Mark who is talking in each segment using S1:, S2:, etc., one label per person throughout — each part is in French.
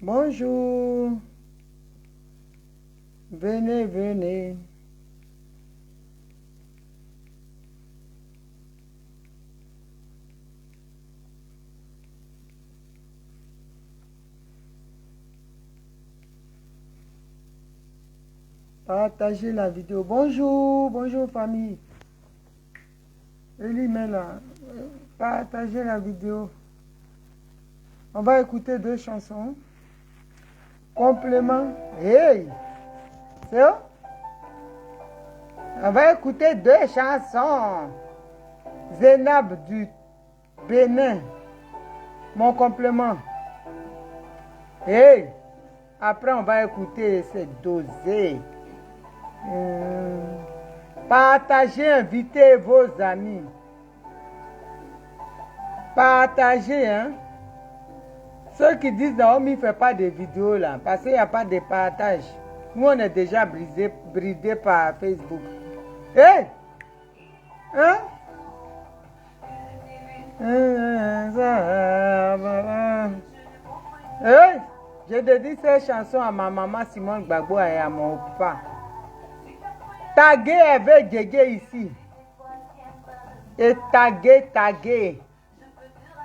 S1: Bonjour. Venez, venez. Partagez la vidéo. Bonjour, bonjour famille. Eli met là. Partagez la vidéo. On va écouter deux chansons. Complément. Hey! C'est où? On va écouter deux chansons. Zénab du Bénin. Mon complément. Hey! Après, on va écouter ces dosés. Partagez, invitez vos amis. Partagez, hein. Ceux qui disent Naomi ne fait pas de vidéos là, parce qu'il n'y a pas de partage. Nous, on est déjà bridés par Facebook. Hé! Hein? Hey! Je dédie ces chansons à ma maman Simone Gbagbo et à mon papa. Taguez avec Gégé ici. Et taguez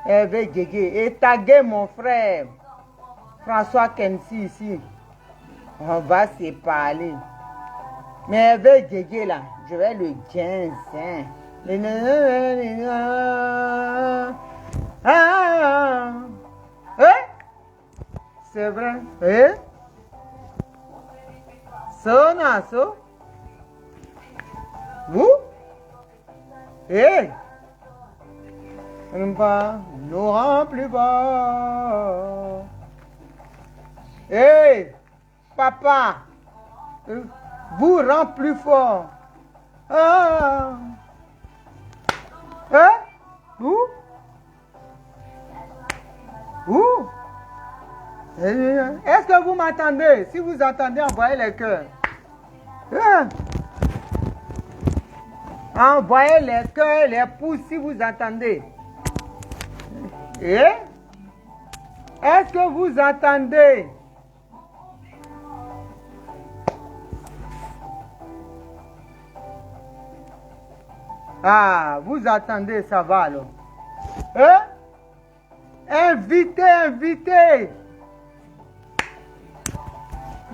S1: avec Gégé. Et taguez mon frère François Kensi ici. On va se parler. Mais avec Gégé là, je vais le ginseng. C'est vrai. Eh? So. Vous? Eh? Nous rend plus fort. Eh? Papa, vous rend plus fort. Ah. Hein? Vous? Vous? Est-ce que vous m'entendez? Si vous entendez, envoyez les cœurs. Hein? Envoyez les cœurs, les pouces si vous entendez. Et? Est-ce que vous entendez? Ah, vous entendez, ça va alors. Hein? Invitez.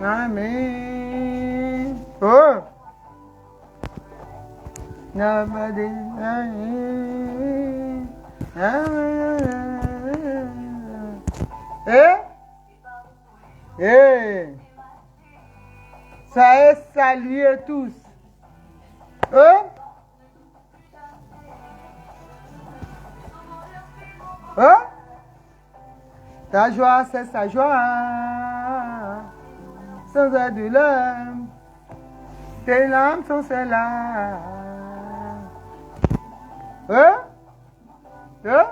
S1: Amen. Oh. Nobody. Ça est salué tous. Hein? Hein? Ta joie, c'est sa joie. Sans de l'âme, tes larmes sont celles-là. Hein? Hein?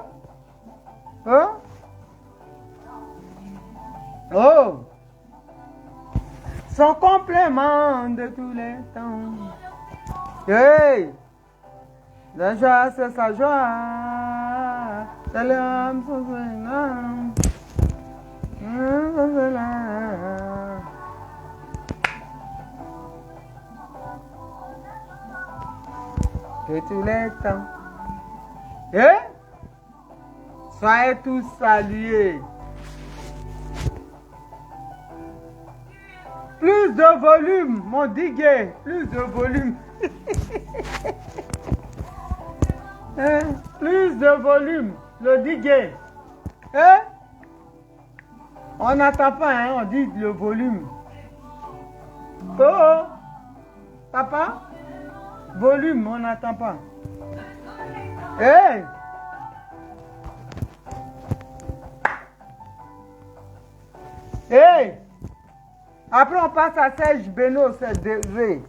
S1: Hein? Oh! Son complément de tous les temps. Hey! La joie, c'est sa joie. Tes larmes sont celles-là. De tous les temps. Et soyez tous salués. Plus de volume, mon diguet. Plus de volume. Plus de volume, le diguet. Hein? On n'entend pas, hein, on dit le volume. Oh, papa, volume, on n'entend pas. Hey! Hey! Après, on passe à Serge Beno, c'est vrai.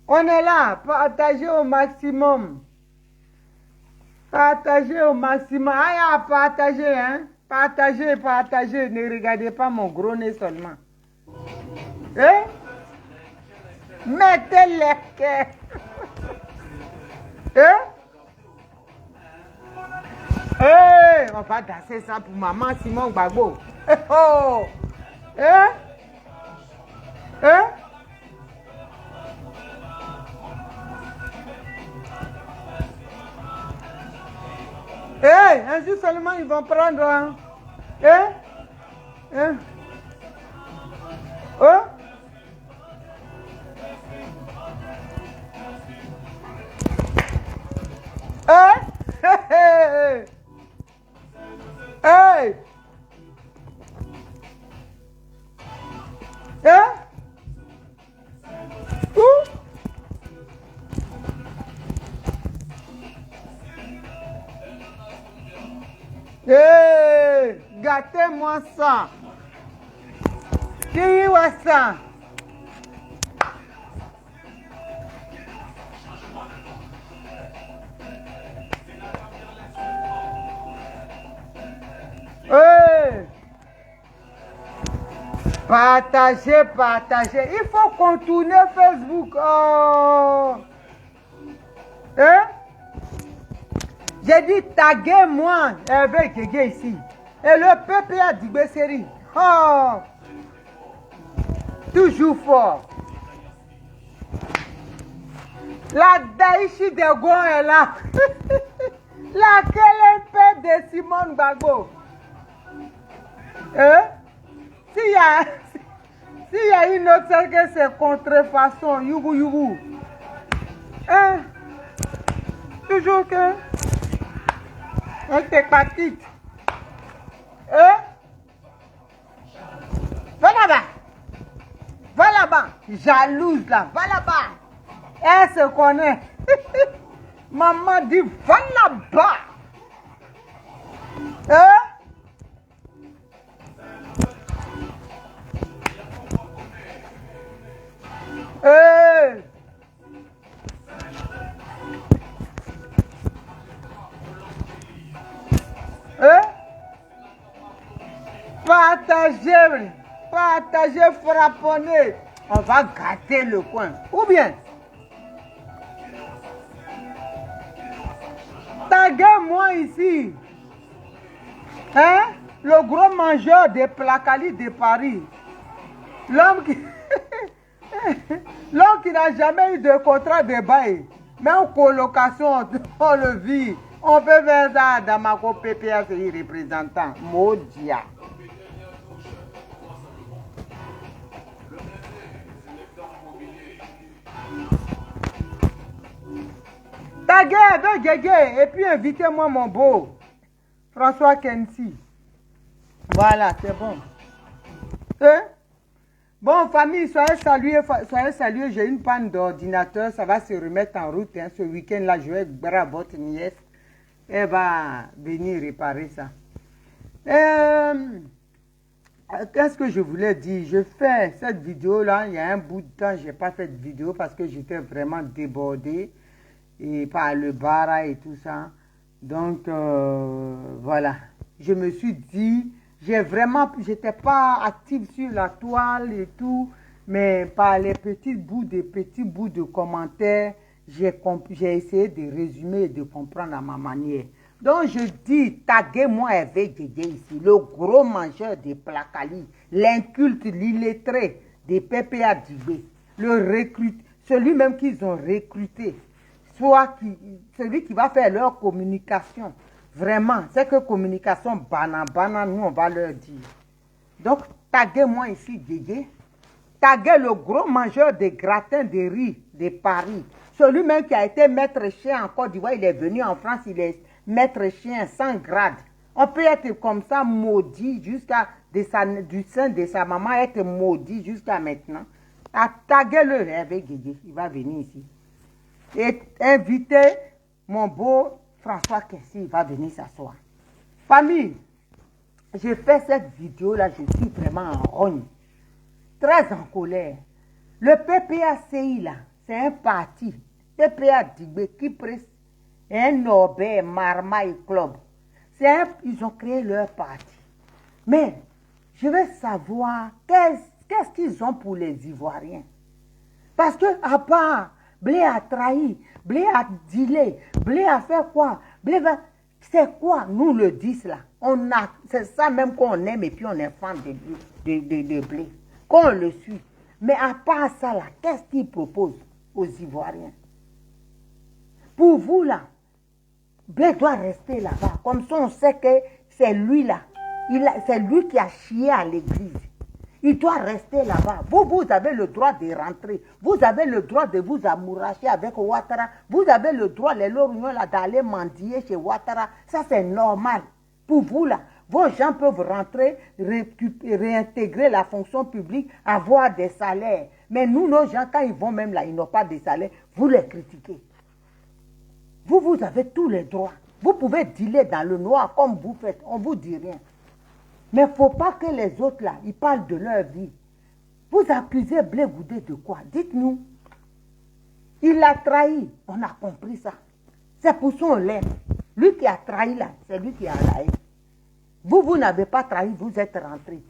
S1: On est là, partagez au maximum. Partagez au maximum. Ah, partagez, hein? Partagez. Ne regardez pas mon gros nez seulement. Hein? Mettez les cœurs. Hein? Hey, on va danser ça pour maman Simon Gbagbo. Oh! Hein? Hein? Hey, un jour seulement ils vont prendre. Hein? Hein? Hein? Oh? Hein? Hey! Hey! Hein? Où? Hey! Gâtez-moi ça! Dis-moi ça! Hey! Partagez, partagez. Il faut contourner Facebook. Oh! Hein? J'ai dit taguez-moi avec Gégé ici. Et le peuple a dit Besseri. Oh! Toujours fort. La Daïchi de Gon est là. Laquelle est père de Simone Gbagbo? Hein? S'il y a une autre que c'est contrefaçon, yougou yougou. Hein? Toujours que. On t'hépatite. Hein? Va là-bas. Va là-bas. Jalouse là. Va là-bas. Elle se connaît. Maman dit va là-bas. Hein? Hey! Hein? Partagez, partagez, frapponnez. On va gâter le coin. Ou bien, taguez-moi ici. Hein? Le gros mangeur des placalis de Paris. L'homme qui... L'homme qui n'a jamais eu de contrat de bail, mais en colocation, on le vit. On peut faire ça dans ma PPA, c'est représentant. Maudia. Taguez avec Gégé et puis invitez-moi mon beau François Kensi. Voilà, c'est bon. Hein? Bon, famille, soyez salués. J'ai une panne d'ordinateur. Ça va se remettre en route. Hein. Ce week-end-là, je vais voir votre nièce. Elle va venir réparer ça. Qu'est-ce que je voulais dire? Je fais cette vidéo-là. Il y a un bout de temps, je n'ai pas fait de vidéo parce que j'étais vraiment débordé et par le bar et tout ça. Donc, voilà. Je me suis dit... j'étais pas active sur la toile et tout, mais par les petits bouts de commentaires, j'ai essayé de résumer et de comprendre à ma manière. Donc je dis, taguez-moi avec Gégé ici, le gros mangeur des placalis, l'inculte, l'illettré des PPA Dibé, celui même qu'ils ont recruté, celui qui va faire leur communication. Vraiment, c'est que communication banane, nous on va leur dire. Donc, taguez-moi ici, Gégé. Taguez le gros mangeur des gratins de riz de Paris. Celui même qui a été maître chien en Côte d'Ivoire, il est venu en France, il est maître chien sans grade. On peut être comme ça maudit du sein de sa maman, être maudit jusqu'à maintenant. Taguez-le avec Gégé, il va venir ici. Et invitez mon beau François Kensi va venir s'asseoir. Famille, j'ai fait cette vidéo-là, je suis vraiment en rogne, très en colère. Le PPACI, là, c'est un parti, PPA Dibé, qui presse un Norbert Marmaille Club. Ils ont créé leur parti. Mais, je veux savoir, qu'est-ce qu'ils ont pour les Ivoiriens? Parce que, à part... Blé a trahi, Blé a dealé, Blé a fait quoi?
S2: C'est quoi, nous le 10 là? C'est ça même qu'on aime et puis on est fan de blé. Qu'on le suit. Mais à part ça là, qu'est-ce qu'il propose aux Ivoiriens? Pour vous là, blé doit rester là-bas. Comme ça on sait que c'est lui là. C'est lui qui a chié à l'église. Il doit rester là-bas. Vous avez le droit de rentrer. Vous avez le droit de vous amouracher avec Ouattara. Vous avez le droit, les Lorgnon, d'aller mendier chez Ouattara. Ça, c'est normal. Pour vous, là, vos gens peuvent rentrer, réintégrer la fonction publique, avoir des salaires. Mais nous, nos gens, quand ils vont même là, ils n'ont pas de salaire, vous les critiquez. Vous avez tous les droits. Vous pouvez dealer dans le noir comme vous faites. On ne vous dit rien. Mais il ne faut pas que les autres, là, ils parlent de leur vie. Vous accusez Blé Goudé de quoi? Dites-nous. Il l'a trahi. On a compris ça. C'est pour ça qu'on l'aime. Lui qui a trahi, là, c'est lui qui a la haine. Vous n'avez pas trahi, vous êtes rentrés.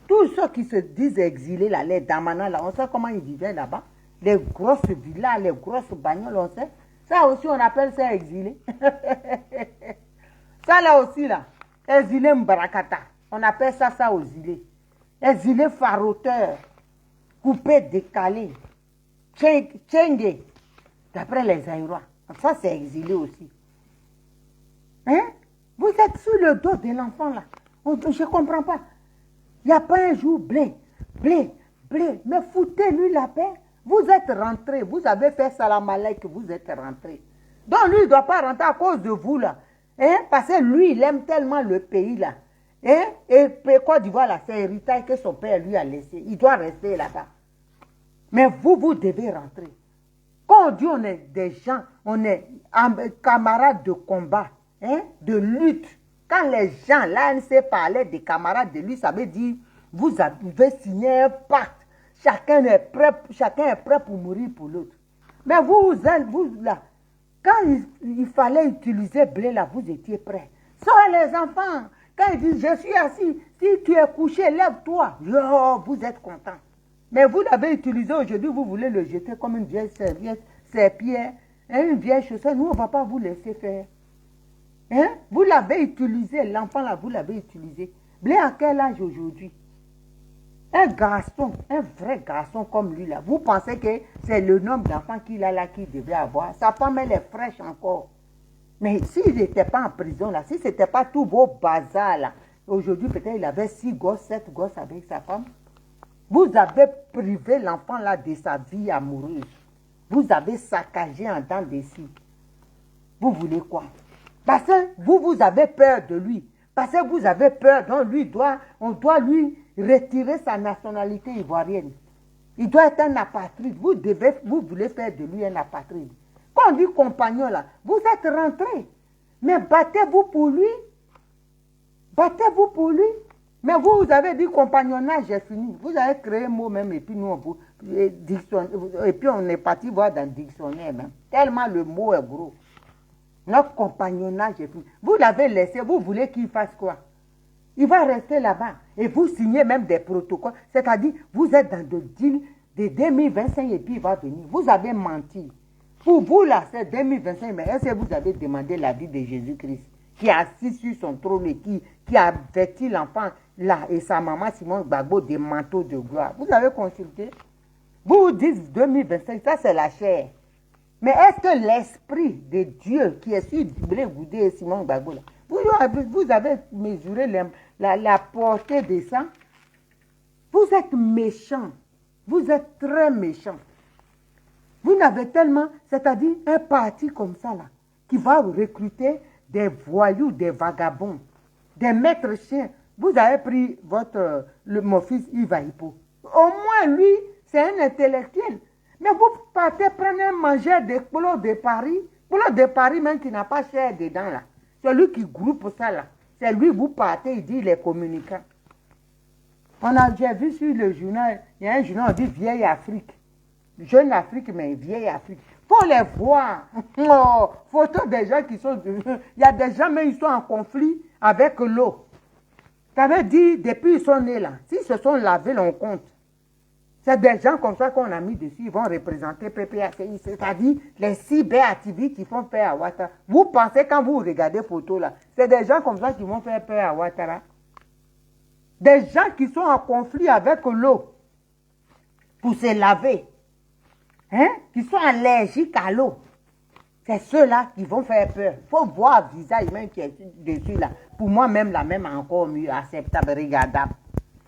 S2: Tous ceux qui se disent exilés, là, les Damana, là, on sait comment ils vivaient là-bas. Les grosses villas, les grosses bagnoles, on sait. Ça aussi, on appelle ça exilé. Ça, là aussi, là, exilé Mbarakata. On appelle ça aux îlets. Exilé farauteur, coupé, décalé, tchengue, d'après les Aïrois. Ça, c'est exilé aussi. Hein? Vous êtes sur le dos de l'enfant, là. Je ne comprends pas. Il n'y a pas un jour, blé. Mais foutez-lui la paix. Vous êtes rentré. Vous avez fait salam alaikum, vous êtes rentré. Donc, lui, il ne doit pas rentrer à cause de vous, là. Hein? Parce que lui, il aime tellement le pays, là. Hein? Et Côte d'Ivoire, là, c'est l'héritage que son père lui a laissé. Il doit rester là-bas. Mais vous devez rentrer. Quand on dit on est des gens, on est camarades de combat, hein, de lutte. Quand les gens, l'ANC parlait des camarades de lutte, ça veut dire vous avez signé un pacte. Chacun est prêt pour mourir pour l'autre. Mais vous là, quand il fallait utiliser blé, là, vous étiez prêts. Soit les enfants, quand ils disent je suis assis, si tu es couché, lève-toi. Vous êtes content. Mais vous l'avez utilisé aujourd'hui, vous voulez le jeter comme une vieille serviette, serpillère, hein, une vieille chaussette. Nous, on ne va pas vous laisser faire. Hein? Vous l'avez utilisé, l'enfant là, vous l'avez utilisé. Blé à quel âge aujourd'hui? Un garçon, un vrai garçon comme lui là, vous pensez que c'est le nombre d'enfants qu'il a là qu'il devait avoir? Sa femme, elle est fraîche encore. Mais s'il n'était pas en prison là, si ce n'était pas tous vos bazars là, aujourd'hui peut-être il avait 6 gosses, 7 gosses avec sa femme. Vous avez privé l'enfant là de sa vie amoureuse. Vous avez saccagé en temps de scie. Vous voulez quoi? Parce que vous avez peur de lui. Parce que vous avez peur, donc on doit lui retirer sa nationalité ivoirienne. Il doit être un apatride. Vous voulez faire de lui un apatride. Quand on dit compagnon là, vous êtes rentré. Mais battez-vous pour lui. Battez-vous pour lui. Mais vous avez dit compagnonnage est fini. Vous avez créé un mot même et puis nous et puis on est parti voir dans le dictionnaire même. Tellement le mot est gros. Notre compagnonnage est fini. Vous l'avez laissé, vous voulez qu'il fasse quoi? Il va rester là-bas. Et vous signez même des protocoles. C'est-à-dire, vous êtes dans le deal de 2025 et puis il va venir. Vous avez menti. Pour vous là, c'est 2025, mais est-ce que vous avez demandé la vie de Jésus-Christ qui est assis sur son trône et qui a vêtu l'enfant là et sa maman Simone Gbagbo des manteaux de gloire? Vous avez consulté? Vous dites 2025, ça c'est la chair. Mais est-ce que l'esprit de Dieu qui est sur Blé Goudé et Simone Gbagbo là, vous avez mesuré la portée de ça? Vous êtes méchants. Vous êtes très méchants. Vous n'avez tellement, c'est-à-dire un parti comme ça là, qui va recruter des voyous, des vagabonds, des maîtres chiens. Vous avez pris mon fils Yves Hippo. Au moins lui, c'est un intellectuel. Mais vous partez prendre un mangeur de Polo de Paris. Polo de Paris même qui n'a pas chair dedans là. C'est lui qui groupe ça là. C'est lui, vous partez, il dit les communicants. J'ai vu sur le journal, il y a un journal, on dit Vieille Afrique. Jeune Afrique, mais Vieille Afrique. Il faut les voir. Oh, photos des gens qui sont... Il y a des gens, mais ils sont en conflit avec l'eau. Ça veut dire, depuis ils sont nés là, s'ils se sont lavés, on compte. C'est des gens comme ça qu'on a mis dessus, ils vont représenter PPACI, c'est-à-dire les cyberactivistes qui font peur à Ouattara. Vous pensez quand vous regardez photo là, c'est des gens comme ça qui vont faire peur à Ouattara. Des gens qui sont en conflit avec l'eau pour se laver, hein, qui sont allergiques à l'eau. C'est ceux-là qui vont faire peur. Il faut voir le visage même qui est dessus là. Pour moi même, la même encore mieux, acceptable, regardable.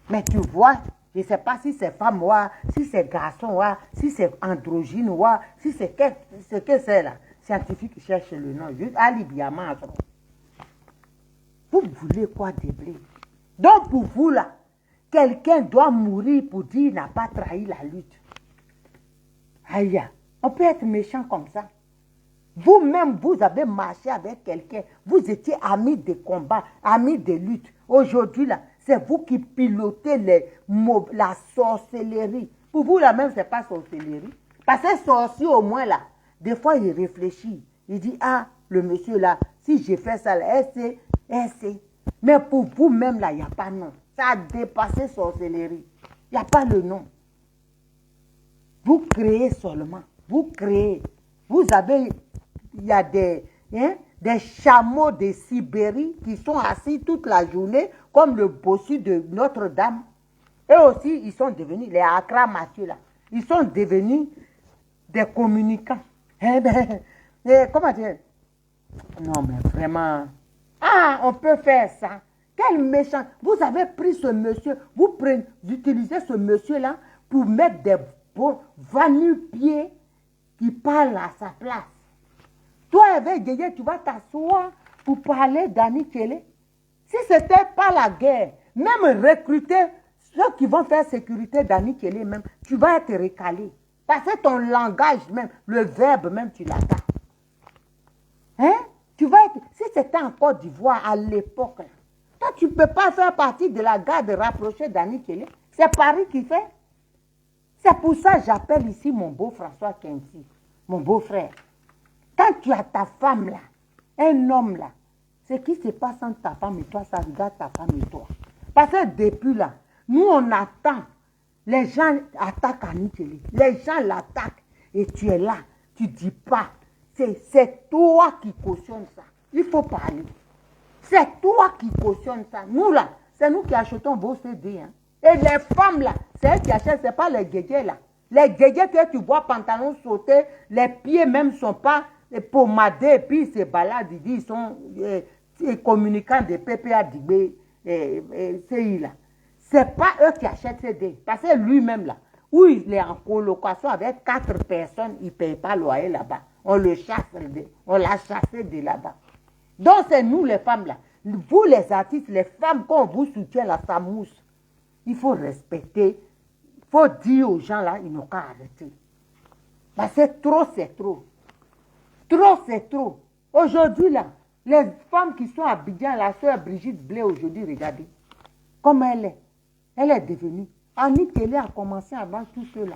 S2: Mais tu vois, je ne sais pas si c'est femme ou si c'est garçon ou si c'est androgyne ou si c'est ce que c'est là. Scientifique cherche le nom. Juste alibiament. Vous voulez quoi de blé? Donc pour vous là, quelqu'un doit mourir pour dire qu'il n'a pas trahi la lutte. Aïe, on peut être méchant comme ça. Vous-même, vous avez marché avec quelqu'un. Vous étiez amis de combat, amis de lutte. Aujourd'hui, là, c'est vous qui pilotez la sorcellerie. Pour vous, là même, ce n'est pas sorcellerie. Parce que sorcier, au moins, là, des fois, il réfléchit. Il dit, ah, le monsieur, là, si j'ai fait ça, là, c'est. Mais pour vous-même, là, il n'y a pas de nom. Ça a dépassé sorcellerie. Il n'y a pas le nom. Vous créez seulement. Vous créez. Vous avez... Il y a des chameaux de Sibérie qui sont assis toute la journée comme le bossu de Notre-Dame. Eux aussi, ils sont devenus, les Accra Mathieu là, ils sont devenus des communicants. Comment dire? Non mais vraiment, ah, on peut faire ça. Quel méchant. Vous avez pris ce monsieur, vous utilisez ce monsieur-là pour mettre des bons va-nu-pieds qui parlent à sa place. Toi, avec Guégué, tu vas t'asseoir pour parler d'Annie Kelly. Si ce n'était pas la guerre, même recruter ceux qui vont faire sécurité d'Annie Kelly, même, tu vas être recalé. Parce que ton langage même, le verbe même, tu l'attends. Hein? Tu vas être, si c'était en Côte d'Ivoire à l'époque, toi, tu ne peux pas faire partie de la garde rapprochée d'Annie Kelly. C'est Paris qui fait. C'est pour ça que j'appelle ici mon beau François Kensi, mon beau-frère. Quand tu as ta femme là, un homme là, ce qui se passe entre ta femme et toi, ça regarde ta femme et toi. Parce que depuis là, nous on attend, les gens attaquent Annie Kelly, les gens l'attaquent et tu es là, tu ne dis pas, c'est toi qui cautionne ça. Il faut parler. C'est toi qui cautionne ça. Nous là, c'est nous qui achetons vos CD. Hein. Et les femmes là, c'est elles qui achètent, ce n'est pas les guégués là. Les guégués que tu vois pantalon sauté, les pieds même ne sont pas pommadés, et puis ils se baladent, ils disent, ils sont communicants de PPA Digbe, CI là. Ce n'est pas eux qui achètent ces dés. Parce que lui-même là, où il est en colocation avec 4 personnes, il ne paye pas le loyer là-bas. On le chasse, on l'a chassé de là-bas. Donc c'est nous les femmes là. Vous les artistes, les femmes, quand on vous soutient là, ça mousse. Il faut respecter. Il faut dire aux gens là, ils n'ont qu'à arrêter. Parce que trop, c'est trop. Trop, c'est trop. Aujourd'hui, là, les femmes qui sont à Abidjan, la soeur Brigitte Blé, aujourd'hui, regardez. Comment elle est. Elle est devenue. Annie Kelly a commencé avant tout cela.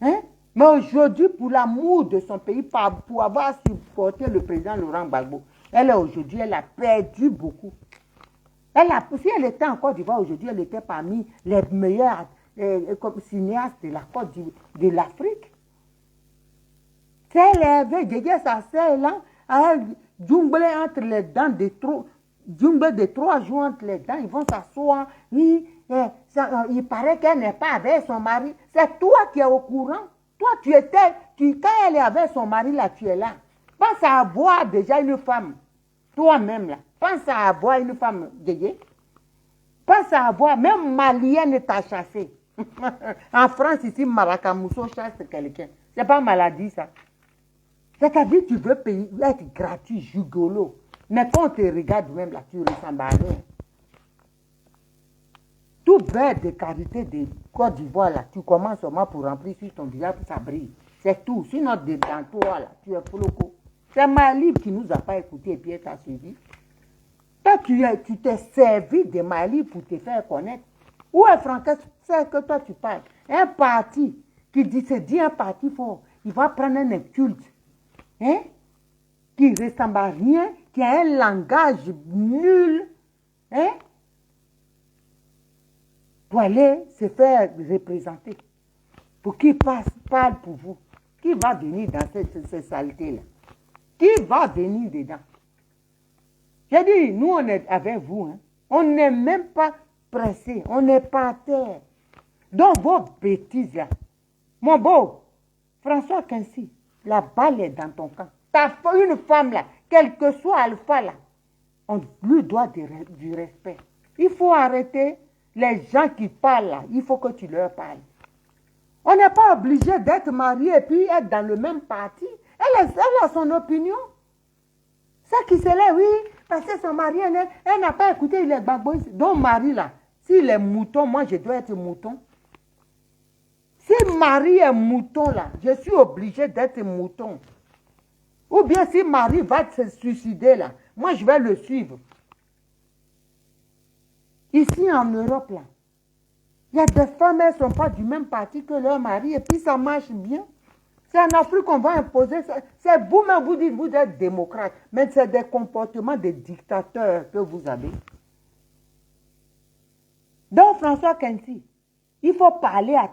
S2: Hein? Mais aujourd'hui, pour l'amour de son pays, pour avoir supporté le président Laurent Gbagbo, elle est aujourd'hui, elle a perdu beaucoup. Si elle était en Côte d'Ivoire aujourd'hui, elle était parmi les meilleurs cinéastes de la Côte de l'Afrique. Si elle avait gagné sa sœur là, elle junglé entre les dents de 3 jours entre les dents, ils vont s'asseoir. Oui, il paraît qu'elle n'est pas avec son mari. C'est toi qui es au courant. Toi, quand elle est avec son mari là, tu es là. Pense à avoir déjà une femme. Toi-même là. Pense à avoir une femme, Guégué. Pense à avoir, même Malienne t'a chassé. En France, ici, Maracamousso chasse quelqu'un. C'est pas maladie, ça. C'est-à-dire que tu veux payer, être gratuit, jugolo. Mais quand on te regarde même là, tu ressembles à rien. Tout verre de qualité de Côte d'Ivoire là, tu commences seulement pour remplir sur ton visage, ça brille. C'est tout. Sinon, dans toi là, tu es floco. C'est Malib qui nous a pas écouté et puis elle t'a suivi. Toi, tu t'es servi de Malib pour te faire connaître. Où est Franck? C'est que toi tu parles. Un parti qui se dit un parti fort, il va prendre un culte. Hein? Qui ne ressemble à rien, qui a un langage nul. Hein? pour aller se faire représenter, pour qu'il parle pour vous. Qui va venir dans cette saleté-là? Qui va venir dedans? J'ai dit, nous, on est avec vous. Hein. On n'est même pas pressé. On n'est pas à terre. Donc, vos bêtises, là. Mon beau, François Quincy, la balle est dans ton camp. Une femme, là, quel que soit Alpha, là, on lui doit du respect. Il faut arrêter les gens qui parlent, là. Il faut que tu leur parles. On n'est pas obligé d'être marié et puis être dans le même parti. Elle a son opinion. Ça qui se lève, oui, parce que son mari, elle n'a pas écouté les babouis. Donc, mari, là, s'il est mouton, moi, je dois être mouton. Si mari est mouton, là, je suis obligé d'être mouton. Ou bien si mari va se suicider, là, moi, je vais le suivre. Ici, en Europe, là, il y a des femmes, elles ne sont pas du même parti que leur mari, et puis ça marche bien. C'est en Afrique qu'on va imposer ça. C'est vous-même, vous dites, vous êtes démocrate, mais c'est des comportements de dictateurs que vous avez. Donc, François Quincy, il faut parler à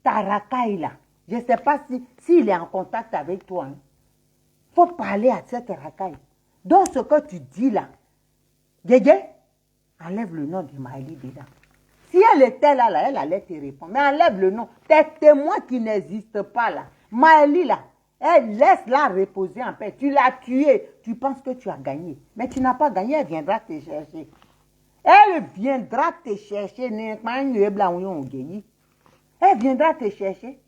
S2: ta racaille là. Je ne sais pas s'il est en contact avec toi. Il faut parler à cette racaille. Donc, ce que tu dis là, Guégué, enlève le nom de Maëlie dedans. Si elle était là, elle allait te répondre. Mais enlève le nom. Tes témoins qui n'existent pas là. Maëlie là, elle laisse-la reposer en paix. Tu l'as tuée. Tu penses que tu as gagné. Mais tu n'as pas gagné, elle viendra te chercher. Elle viendra te chercher. Elle viendra te chercher.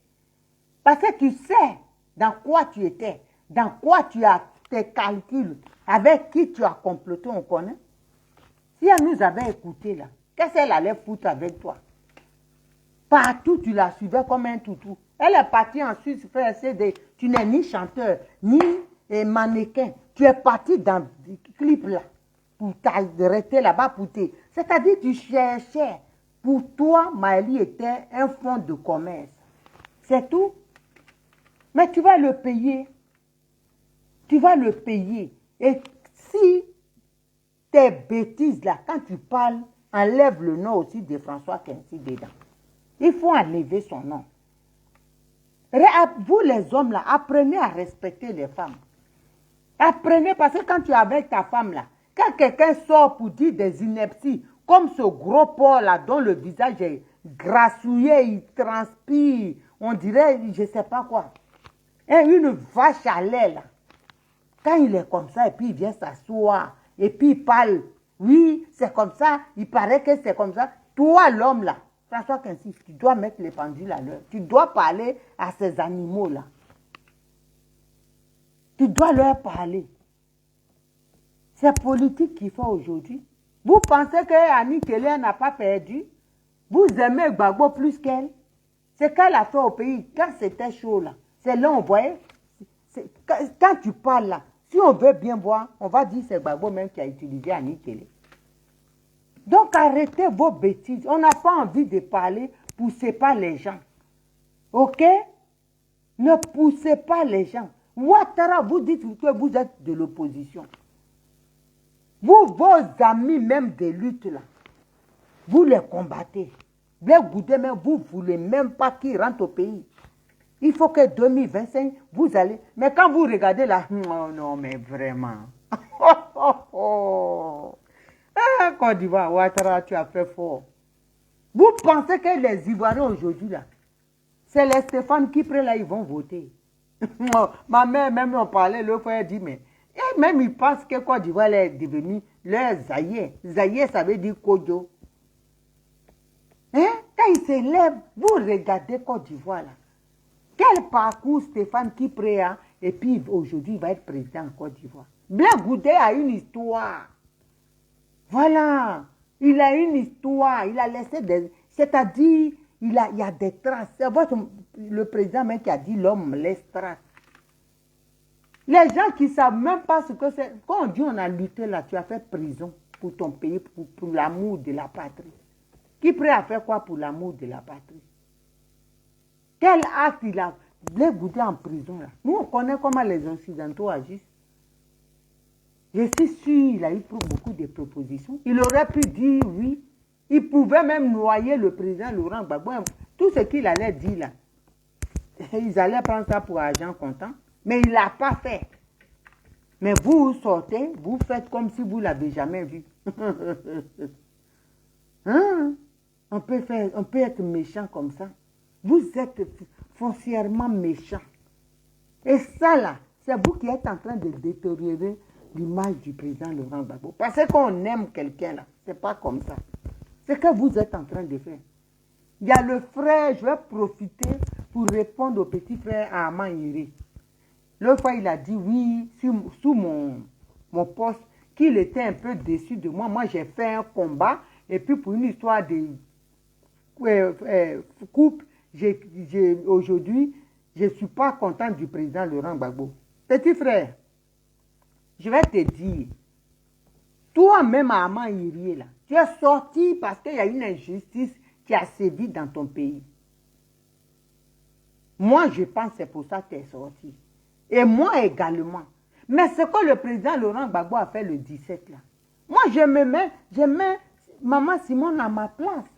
S2: Parce que tu sais dans quoi tu étais. Dans quoi tu as tes calculs. Avec qui tu as comploté, on connaît. Si elle nous avait écouté là, qu'est-ce qu'elle allait foutre avec toi? Partout, tu la suivais comme un toutou. Elle est partie en Suisse faire CD. Tu n'es ni chanteur, ni mannequin. Tu es parti dans des clips là. Pour t'arrêter là-bas pour te... C'est-à-dire, tu cherchais. Pour toi, Maëlie était un fonds de commerce. C'est tout. Mais tu vas le payer. Tu vas le payer. Et si tes bêtises là, quand tu parles, enlève le nom aussi de François Quincy dedans. Il faut enlever son nom. Vous les hommes là, apprenez à respecter les femmes. Apprenez parce que quand tu es avec ta femme là, quand quelqu'un sort pour dire des inepties, comme ce gros porc là dont le visage est grassouillé, il transpire, on dirait je ne sais pas quoi. Et une vache à lait là, quand il est comme ça et puis il vient s'asseoir et puis il parle, oui c'est comme ça, il paraît que c'est comme ça. Toi l'homme là, François Quincy, tu dois mettre les pendules à l'heure. Tu dois parler à ces animaux-là. Tu dois leur parler. C'est politique qu'il faut aujourd'hui. Vous pensez qu'Annie Kelly n'a pas perdu? Vous aimez Gbagbo plus qu'elle? C'est qu'elle a fait au pays. Quand c'était chaud là, c'est là on voyait. Quand tu parles là, si on veut bien voir, on va dire c'est Gbagbo même qui a utilisé Annie Kelly. Donc arrêtez vos bêtises. On n'a pas envie de parler. Poussez pas les gens. Ok? Ne poussez pas les gens. Ouattara, vous dites que vous êtes de l'opposition. Vous, vos amis même de lutte là, vous les combattez. Blaise Goudé, mais vous ne voulez même pas qu'ils rentrent au pays. Il faut que 2025, vous allez... Mais quand vous regardez là, non, non, mais vraiment. Ah, Côte d'Ivoire, Ouattara, tu as fait fort. Vous pensez que les Ivoiriens aujourd'hui, là, c'est les Stéphane Kipré, là, ils vont voter. Ma mère, même, on parlait, l'autre fois, elle dit, mais même ils pensent que Côte d'Ivoire est devenu leur Zaïre. Zaïre, ça veut dire Kodjo. Hein? Quand ils se lèvent, vous regardez Côte d'Ivoire, là. Quel parcours Stéphane Kipré a, et puis aujourd'hui, il va être président en Côte d'Ivoire. Blaise Goudé a une histoire. Voilà, il a une histoire, il a laissé des... C'est-à-dire, il y a des traces. C'est le président même qui a dit l'homme laisse trace. Les gens qui ne savent même pas ce que c'est... Quand on dit on a lutté là, tu as fait prison pour ton pays, pour l'amour de la patrie. Qui prêt à faire quoi pour l'amour de la patrie? Quel acte il a... Blaise Goudé en prison là. Nous, on connaît comment les Occidentaux agissent. Je suis sûr, il a eu beaucoup de propositions. Il aurait pu dire oui, Il pouvait même noyer le président Laurent Gbagbo. Tout ce qu'il allait dire là, ils allaient prendre ça pour argent comptant. Mais il ne l'a pas fait. Mais vous sortez, vous faites comme si vous ne l'avez jamais vu. Hein? On peut être méchant comme ça. Vous êtes foncièrement méchant. Et ça là, c'est vous qui êtes en train de détériorer l'image du président Laurent Gbagbo. Parce qu'on aime quelqu'un là. C'est pas comme ça. C'est ce que vous êtes en train de faire. Il y a le frère, je vais profiter pour répondre au petit frère Armand Iré. L'autre fois, il a dit oui, sous mon poste, qu'il était un peu déçu de moi. Moi, j'ai fait un combat. Et puis, pour une histoire de couple, aujourd'hui, je ne suis pas content du président Laurent Gbagbo. Petit frère, je vais te dire, toi-même, Armand Iré, là, tu es sorti parce qu'il y a une injustice qui a sévi dans ton pays. Moi, je pense que c'est pour ça que tu es sorti. Et moi également. Mais ce que le président Laurent Gbagbo a fait le 17 là, moi je mets Maman Simone à ma place.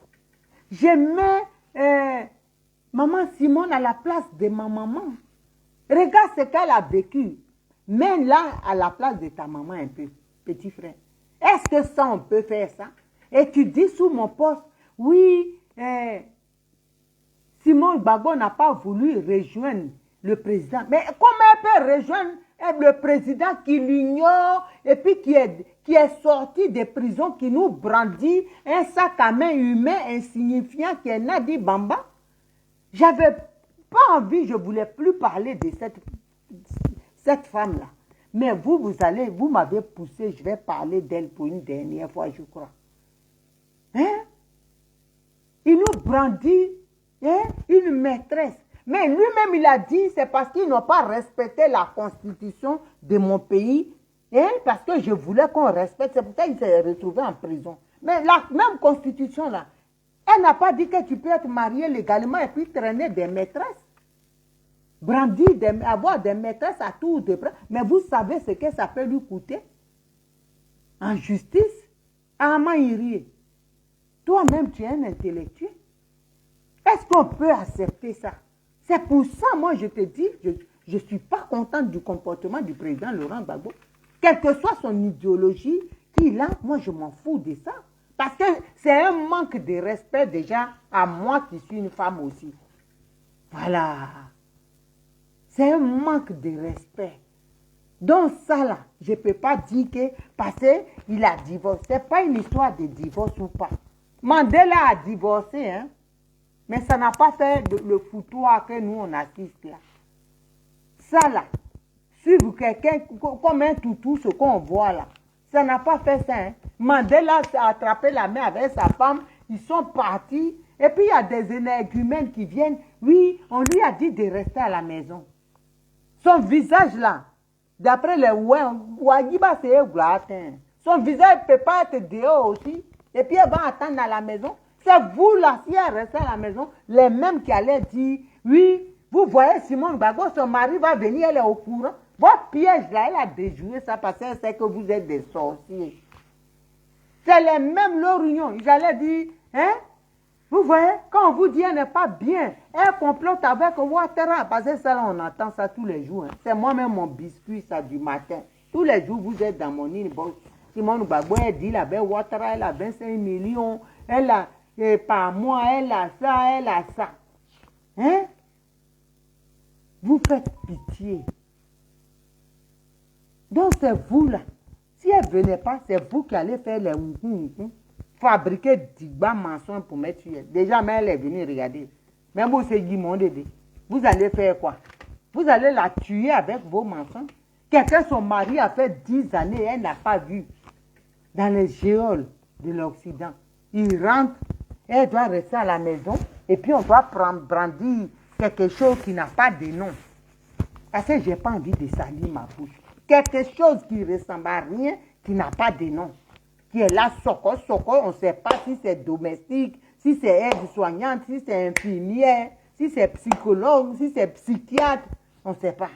S2: Je mets Maman Simone à la place de ma maman. Regarde ce qu'elle a vécu. Mets-la à la place de ta maman un peu, petit frère. Est-ce que ça, on peut faire ça? Et tu dis sous mon poste, oui, Simone Gbagbo n'a pas voulu rejoindre le président. Mais comment elle peut rejoindre le président qui l'ignore et puis qui est sorti des prisons, qui nous brandit un sac à main humain insignifiant qui est Nadi Bamba? J'avais pas envie, je ne voulais plus parler de cette femme-là. Mais vous m'avez poussé, je vais parler d'elle pour une dernière fois, je crois. Hein? Il nous brandit une maîtresse. Mais lui-même, il a dit, c'est parce qu'ils n'ont pas respecté la constitution de mon pays, parce que je voulais qu'on respecte. C'est pour ça qu'il s'est retrouvé en prison. Mais la même constitution-là, elle n'a pas dit que tu peux être marié légalement et puis traîner des maîtresses. Brandir, avoir des maîtresses à tout de près. Mais vous savez ce que ça peut lui coûter? En justice? Armand Iré, toi-même, tu es un intellectuel. Est-ce qu'on peut accepter ça? C'est pour ça, moi, je te dis, je ne suis pas contente du comportement du président Laurent Gbagbo. Quelle que soit son idéologie qu'il a, moi, je m'en fous de ça. Parce que c'est un manque de respect déjà à moi qui suis une femme aussi. Voilà. C'est un manque de respect. Donc ça, là, je ne peux pas dire que parce qu'il a divorcé. Ce n'est pas une histoire de divorce ou pas. Mandela a divorcé, hein. Mais ça n'a pas fait le foutoir que nous, on assiste là. Ça là, suivre quelqu'un comme un toutou, ce qu'on voit là, ça n'a pas fait ça. Hein. Mandela a attrapé la main avec sa femme, ils sont partis. Et puis il y a des énergumènes qui viennent. Oui, on lui a dit de rester à la maison. Son visage là, d'après les Ouagiba, c'est Glatin. Son visage ne peut pas être dehors aussi. Et puis elle va attendre à la maison. C'est vous là, si elle restait à la maison, les mêmes qui allaient dire, oui, vous voyez Simone Gbagbo, son mari va venir, elle est au courant. Votre piège là, elle a déjoué ça parce qu'elle sait que vous êtes des sorciers. C'est les mêmes l'Orion. Ils allaient dire, hein, vous voyez, quand on vous dit elle n'est pas bien, elle complote avec Ouattara. Parce que ça là, on entend ça tous les jours. Hein. C'est moi-même mon biscuit ça du matin. Tous les jours, vous êtes dans mon inbox. Simone Gbagbo, elle dit, là-bas, Ouattara, elle a 25 millions, elle a... Et par mois, elle a ça, elle a ça. Hein? Vous faites pitié. Donc c'est vous là. Si elle ne venait pas, c'est vous qui allez faire les fabriquer des bas mensonges pour mettre sur elle. Déjà, mais elle est venue regarder. Même vous, c'est Guy Mondédé. Vous allez faire quoi? Vous allez la tuer avec vos mensonges. Quelqu'un, son mari a fait 10 années, elle n'a pas vu. Dans les géoles de l'Occident. Il rentre. Elle doit rester à la maison et puis on doit brandir quelque chose qui n'a pas de nom. Parce que je n'ai pas envie de salir ma bouche. Quelque chose qui ne ressemble à rien, qui n'a pas de nom. Qui est là, soko, on ne sait pas si c'est domestique, si c'est aide-soignante, si c'est infirmière, si c'est psychologue, si c'est psychiatre, on ne sait pas.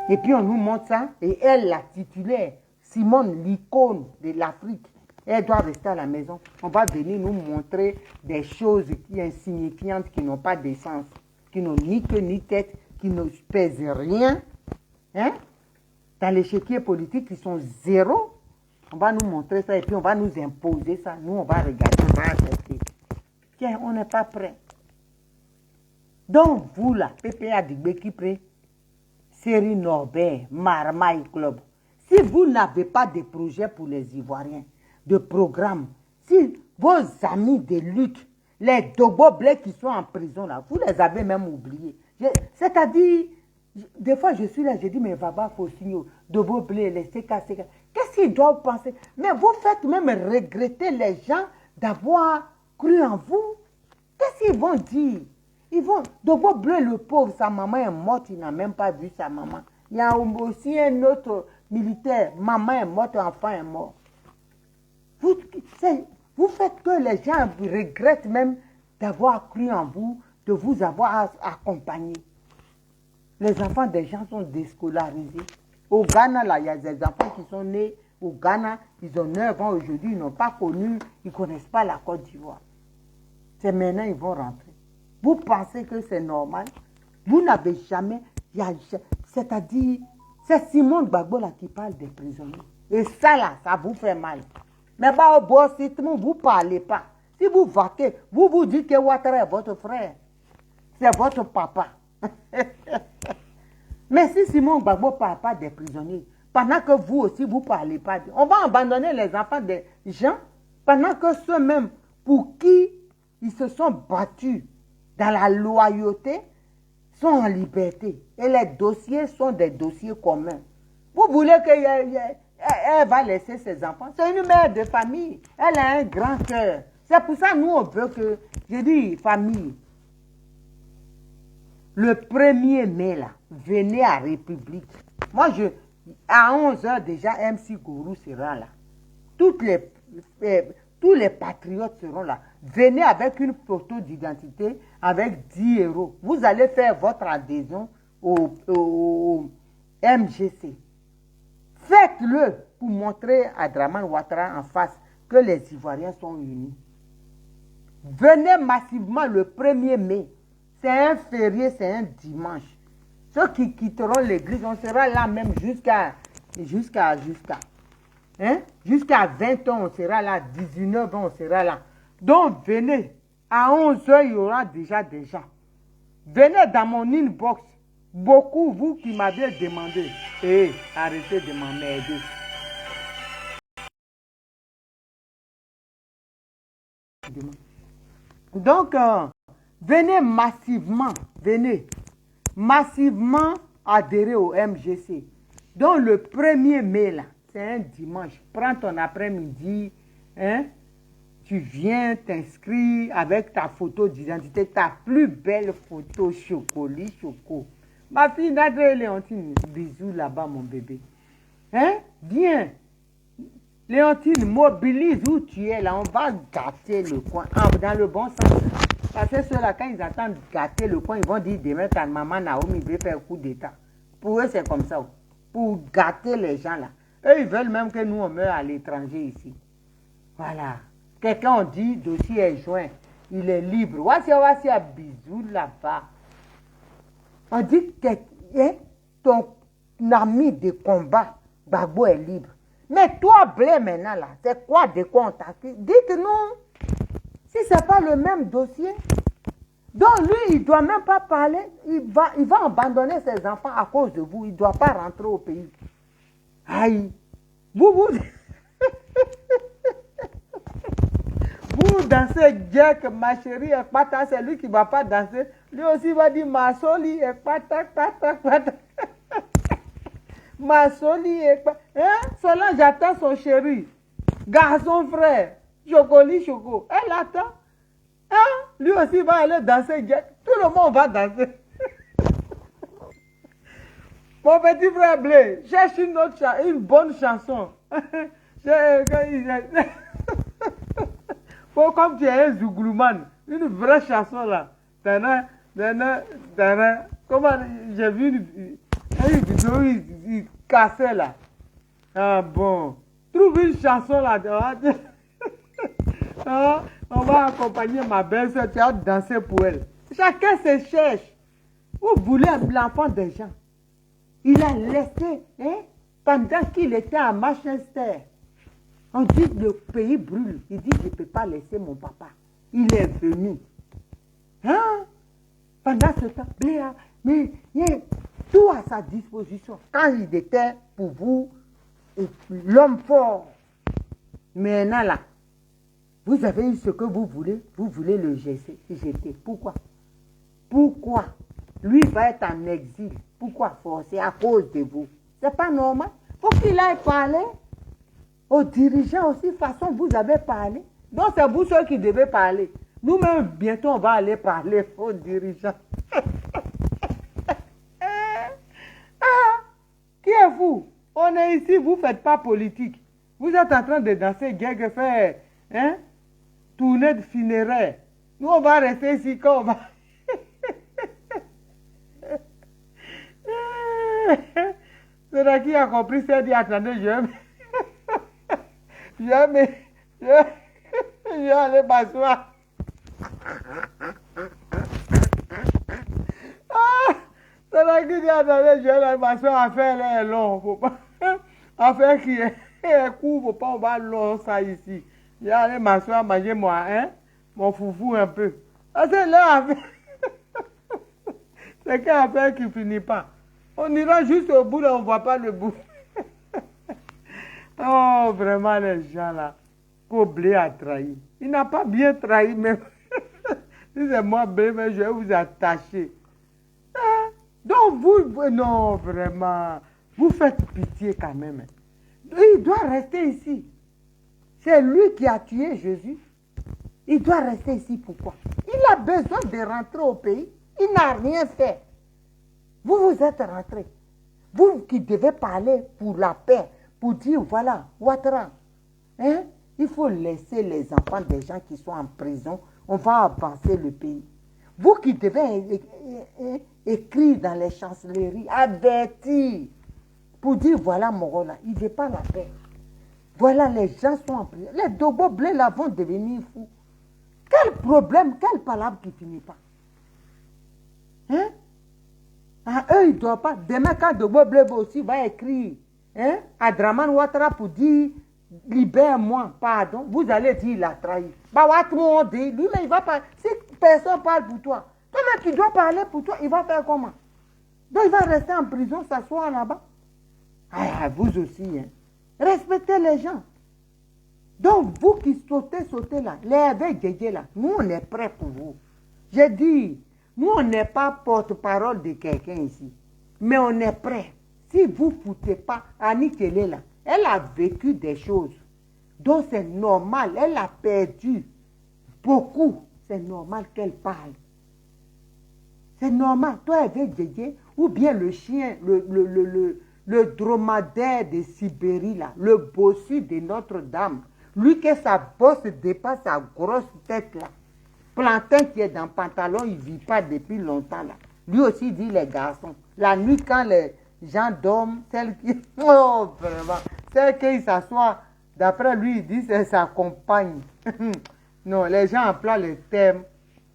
S2: Et puis on nous montre ça et elle, la titulaire, Simone, l'icône de l'Afrique, Elle doit rester à la maison. On va venir nous montrer des choses insignifiantes qui n'ont pas d'essence, qui n'ont ni queue ni tête, qui ne pèsent rien. Hein? Dans l'échiquier politique, ils sont zéro. On va nous montrer ça et puis on va nous imposer ça. Nous, on va regarder, on va accepter. Tiens, on n'est pas prêt. Donc, vous là, PPA Digbe Kipré, Série Norbert, Marmaille Club, si vous n'avez pas de projet pour les Ivoiriens, de programme, si vos amis de lutte, les Dogbo Blé qui sont en prison là, vous les avez même oubliés. C'est-à-dire, des fois je suis là, je dis, mais Baba Fossigno, Dogbo Blé, les CK. Qu'est-ce qu'ils doivent penser? Mais vous faites même regretter les gens d'avoir cru en vous. Qu'est-ce qu'ils vont dire? Ils vont... Dogbo Bleu, le pauvre, sa maman est morte, il n'a même pas vu sa maman. Il y a aussi un autre militaire, maman est morte, enfant est mort. Vous faites que les gens regrettent même d'avoir cru en vous, de vous avoir accompagné. Les enfants des gens sont déscolarisés. Au Ghana, là, il y a des enfants qui sont nés au Ghana, ils ont 9 ans aujourd'hui, ils n'ont pas connu, ils ne connaissent pas la Côte d'Ivoire. C'est maintenant ils vont rentrer. Vous pensez que c'est normal? Vous n'avez jamais... C'est-à-dire, c'est Simon Gbagbo là qui parle des prisonniers. Et ça là, ça vous fait mal. Mais bah, au boss, vous ne parlez pas. Si vous votez, vous dites que Ouattara est votre frère. C'est votre papa. Mais si Simon Gbagbo ne parle pas des prisonniers, pendant que vous aussi, vous ne parlez pas, on va abandonner les enfants des gens, pendant que ceux-mêmes pour qui ils se sont battus dans la loyauté sont en liberté. Et les dossiers sont des dossiers communs. Vous voulez qu'elle va laisser ses enfants? C'est une mère de famille. Elle a un grand cœur. C'est pour ça que nous, on veut que, je dis, famille, le 1er mai, là, venez à République. Moi, à 11h déjà, MC Gourou sera là. Tous les patriotes seront là. Venez avec une photo d'identité avec 10 euros. Vous allez faire votre adhésion au MGC. Faites-le pour montrer à Draman Ouattara en face que les Ivoiriens sont unis. Venez massivement le 1er mai. C'est un férié, c'est un dimanche. Ceux qui quitteront l'église, on sera là même jusqu'à 20h, on sera là. 19h, on sera là. Donc, venez. À 11h, il y aura déjà des gens. Venez dans mon inbox. Beaucoup, vous qui m'avez demandé. Arrêtez de m'emmerder. Donc, venez massivement adhérer au MGC. Donc, le 1er mai, là, c'est un dimanche. Prends ton après-midi, hein? Tu viens t'inscrire avec ta photo d'identité, ta plus belle photo choco. Ma fille Nadé Léontine, bisous là-bas, mon bébé. Hein? Viens. Léontine, mobilise où tu es là. On va gâter le coin. Dans le bon sens. Parce que ceux-là, quand ils attendent gâter le coin, ils vont dire demain, ta maman Naomi veut faire un coup d'état. Pour eux, c'est comme ça. Pour gâter les gens là. Eux, ils veulent même que nous, on meure à l'étranger ici. Voilà. Quelqu'un, on dit, dossier est joint. Il est libre. Voici un bisou là-bas. On dit que ton ami de combat, Gbagbo, est libre. Mais toi, Blé, maintenant, là, c'est quoi de quoi on t'accuse? Dites-nous si ce n'est pas le même dossier. Donc, lui, il ne doit même pas parler. Il va abandonner ses enfants à cause de vous. Il ne doit pas rentrer au pays. Aïe. Vous dansez Jack, ma chérie, et pata, c'est lui qui ne va pas danser. Lui aussi va dire ma soli, et pata. Ma soli, et pata. Hein? Solange attend son chéri. Garçon frère. Choco. Elle attend. Hein? Lui aussi va aller danser Jack. Tout le monde va danser. Mon petit frère Blé, cherche une bonne chanson. Comme tu es un Zouglouman, une vraie chanson là. Comment j'ai vu une vidéo, il cassait là. Ah bon. Trouve une chanson là.
S1: Ah, on va accompagner ma belle-soeur, tu as dansé pour elle. Chacun se cherche. Vous voulez l'enfant des gens. Il a laissé, hein, pendant qu'il était à Manchester. On dit que le pays brûle. Il dit, je ne peux pas laisser mon papa. Il est venu. Hein? Pendant ce temps, mais il a tout à sa disposition. Quand il était pour vous, l'homme fort. Maintenant là, vous avez eu ce que vous voulez le jeter. Pourquoi? Pourquoi? Lui va être en exil. Pourquoi forcer à cause de vous? C'est pas normal. Faut qu'il aille parler aux dirigeants aussi, façon vous avez parlé. Donc c'est vous ceux qui devez parler. Nous-mêmes, bientôt, on va aller parler aux dirigeants. Qui est vous? On est ici, vous ne faites pas politique. Vous êtes en train de danser, gag, faire, hein? Tournée de funéraire. Nous, on va rester ici quand on va... C'est là qui a compris, c'est dit, attendez, je vais aller m'asseoir. C'est là qui dit, attendez, je vais aller m'asseoir, affaire là est long, faut pas... Affaire qui est court, faut pas, on va long ça ici. Je vais aller m'asseoir, manger moi, hein, mon foufou un peu. C'est là, affaire... C'est quelle affaire qui finit pas. On ira juste au bout, là, on ne voit pas le bout. Oh, vraiment, les gens là, Blé a trahi. Il n'a pas bien trahi, même. Si c'est moi, Blé, mais je vais vous attacher. Ah, donc, vous, non, vraiment, vous faites pitié quand même. Il doit rester ici. C'est lui qui a tué Jésus. Il doit rester ici, pourquoi? Il a besoin de rentrer au pays. Il n'a rien fait. Vous vous êtes rentré. Vous qui devez parler pour la paix, pour dire, voilà, Ouattara, hein? Il faut laisser les enfants des gens qui sont en prison. On va avancer le pays. Vous qui devez écrire dans les chancelleries, avertir, pour dire, voilà mon rôle là, il ne veut pas la paix. Voilà, les gens sont en prison. Les Dogbo Blé là vont devenir fous. Quel problème, quelle palabre qui ne finit pas? Hein? Ah, eux, ils ne doivent pas. Demain, quand Dogbo Blé aussi va écrire, hein, à Draman Ouattara pour dire, libère-moi, pardon, vous allez dire, il a trahi. Bah, Ouattara, lui-même, il va pas. Si personne parle pour toi, toi-même, tu dois parler pour toi, il va faire comment? Donc, il va rester en prison, s'asseoir là-bas. Ah, vous aussi, hein. Respectez les gens. Donc, vous qui sautez là, les avec Djedje là, nous, on est prêts pour vous. J'ai dit, nous, on n'est pas porte-parole de quelqu'un ici. Mais on est prêts. Si vous ne foutez pas, Annie Kelly là, elle a vécu des choses. Donc, c'est normal. Elle a perdu beaucoup. C'est normal qu'elle parle. C'est normal. Toi, avec Djedje, ou bien le chien, le dromadaire de Sibérie là, le bossu de Notre-Dame, lui que sa bosse dépasse sa grosse tête là. Plantain qui est dans le pantalon, il ne vit pas depuis longtemps là. Lui aussi dit les garçons. La nuit quand les gens dorment, celle qui... Oh vraiment. Celle qui s'assoit, d'après lui, il dit c'est sa compagne. Non, les gens emploient le terme.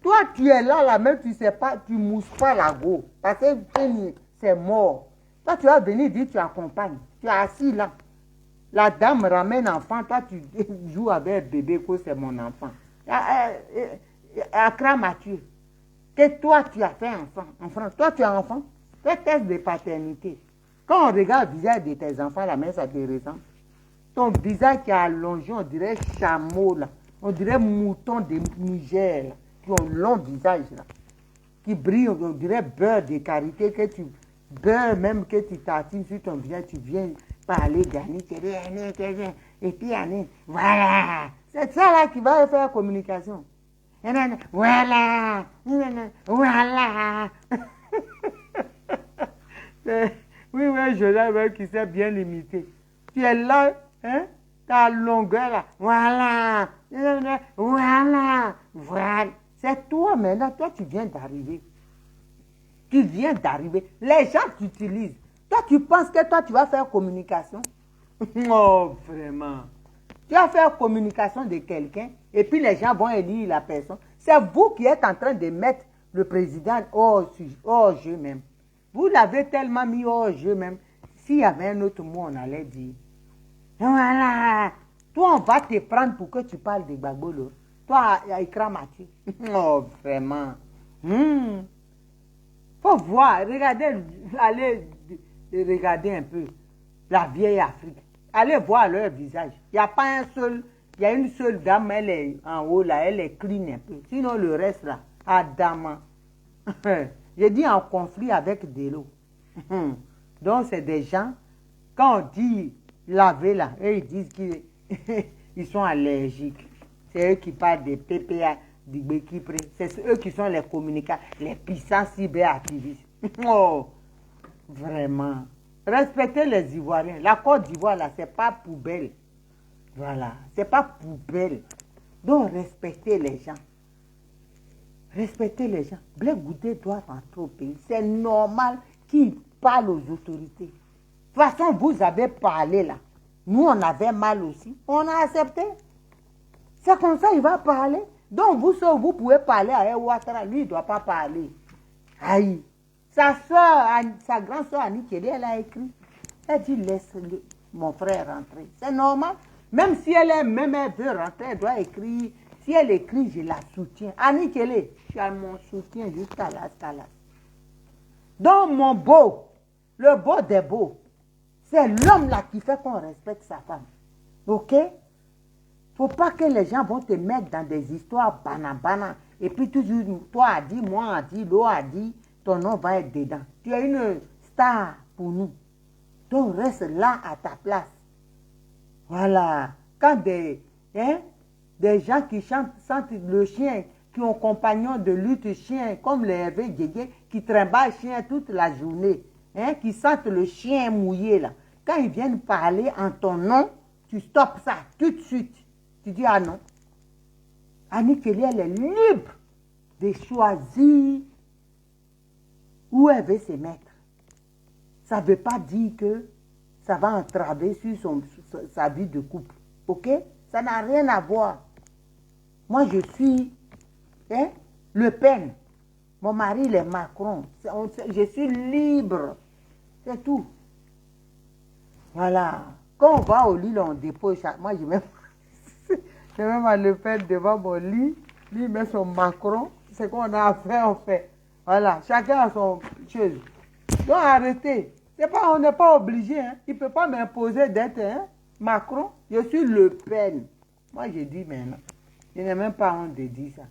S1: Toi tu es là, même tu ne sais pas, tu ne mousses pas la go. Parce que c'est mort. Toi tu vas venir dire tu accompagnes. Tu es assis là. La dame ramène enfant, toi tu joues avec bébé que c'est mon enfant. Accra Mathieu, que toi tu as fait enfant. Toi tu as enfant, fais test de paternité. Quand on regarde le visage de tes enfants, la main ça te ressemble. Ton visage qui est allongé, on dirait chameau là. On dirait mouton de Niger là, qui ont un long visage là. Qui brille, on dirait beurre de karité, que tu beurre même que tu tartines sur ton visage, tu viens parler d'Annie, et puis Annie, voilà. C'est ça là qui va faire la communication. Voilà, voilà. Oui, je l'avais qui s'est bien limité. Tu es là, hein, ta longueur là, voilà, voilà. C'est toi maintenant, toi tu viens d'arriver. Tu viens d'arriver. Les gens t'utilisent. Toi tu penses que toi tu vas faire communication? Oh, vraiment.
S2: Tu as fait communication de quelqu'un et puis les gens vont élire la personne. C'est vous qui êtes en train de mettre le président hors jeu même. Vous l'avez tellement mis hors jeu même. S'il y avait un autre mot, on allait dire. Voilà. Toi, on va te prendre pour que tu parles de Gbagbolo. Toi, Ikra Mathieu. Oh, vraiment. Faut voir. Regardez, allez regarder un peu la vieille Afrique. Allez voir leur visage. Il n'y a pas un seul, il y a une seule dame, elle est en haut là, elle est clean un peu. Sinon le reste là, Adama. J'ai dit en conflit avec Delo. Donc c'est des gens, quand on dit laver là, eux ils disent qu'ils sont allergiques. C'est eux qui parlent des PPA, du Békipré. C'est eux qui sont les communicants, les puissants cyberactivistes. Oh, vraiment. Respectez les Ivoiriens. La Côte d'Ivoire, là, c'est pas poubelle. Voilà. C'est pas poubelle. Donc, respectez les gens. Respectez les gens. Blé Goudé doit rentrer au pays. C'est normal qu'il parle aux autorités. De toute façon, vous avez parlé là. Nous, on avait mal aussi. On a accepté. C'est comme ça, il va parler. Donc, vous pouvez parler à Ouattara. Lui, il ne doit pas parler. Aïe. Sa soeur, sa grande soeur Annie Kelly, elle a écrit. Elle dit, laisse mon frère rentrer. C'est normal. Même si elle veut rentrer, elle doit écrire. Si elle écrit, je la soutiens. Annie Kelly, tu as mon soutien jusqu'à là. Donc, mon beau, le beau des beaux, c'est l'homme là qui fait qu'on respecte sa femme. Ok? Faut pas que les gens vont te mettre dans des histoires banana. Et puis toujours, toi a dit, moi a dit, l'autre a dit. Ton nom va être dedans. Tu es une star pour nous. Donc reste là à ta place. Voilà. Quand des gens qui sentent le chien, qui ont compagnon de lutte chien, comme les Hervé Guégué, qui trimballent chien toute la journée, qui sentent le chien mouillé là. Quand ils viennent parler en ton nom, tu stoppes ça tout de suite. Tu dis ah non. Annie Kelly, elle est libre de choisir où elle veut se mettre. Ça ne veut pas dire que ça va entraver sur sa vie de couple. Ok? Ça n'a rien à voir. Moi, je suis Le Pen. Mon mari, il est Macron. Je suis libre. C'est tout. Voilà. Quand on va au lit, on dépose chaque... Moi, je mets à Le Pen devant mon lit. Lui, il met son Macron. C'est qu'on a à faire, on fait. Voilà, chacun a son chose. Donc arrêtez. On n'est pas obligé. Il ne peut pas m'imposer d'être Macron. Je suis Le Pen. Moi, je dis maintenant. Je n'ai même pas honte de dire ça.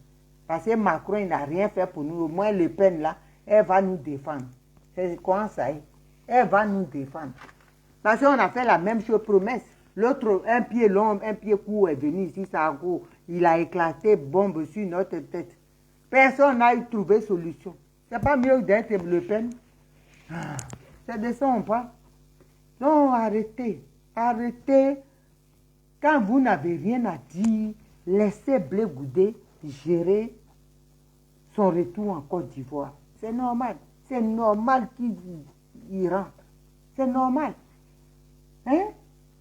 S2: Parce que Macron, il n'a rien fait pour nous. Au moins, Le Pen, là, elle va nous défendre. C'est quoi ça? Elle va nous défendre. Parce qu'on a fait la même chose, promesse. L'autre, un pied long, un pied court est venu ici, ça il a éclaté bombe sur notre tête. Personne n'a trouvé solution. C'est pas mieux d'être Le Pen. C'est de ça on parle. Non, arrêtez. Arrêtez. Quand vous n'avez rien à dire, laissez Blé Goudé gérer son retour en Côte d'Ivoire. C'est normal. C'est normal qu'il rentre. C'est normal.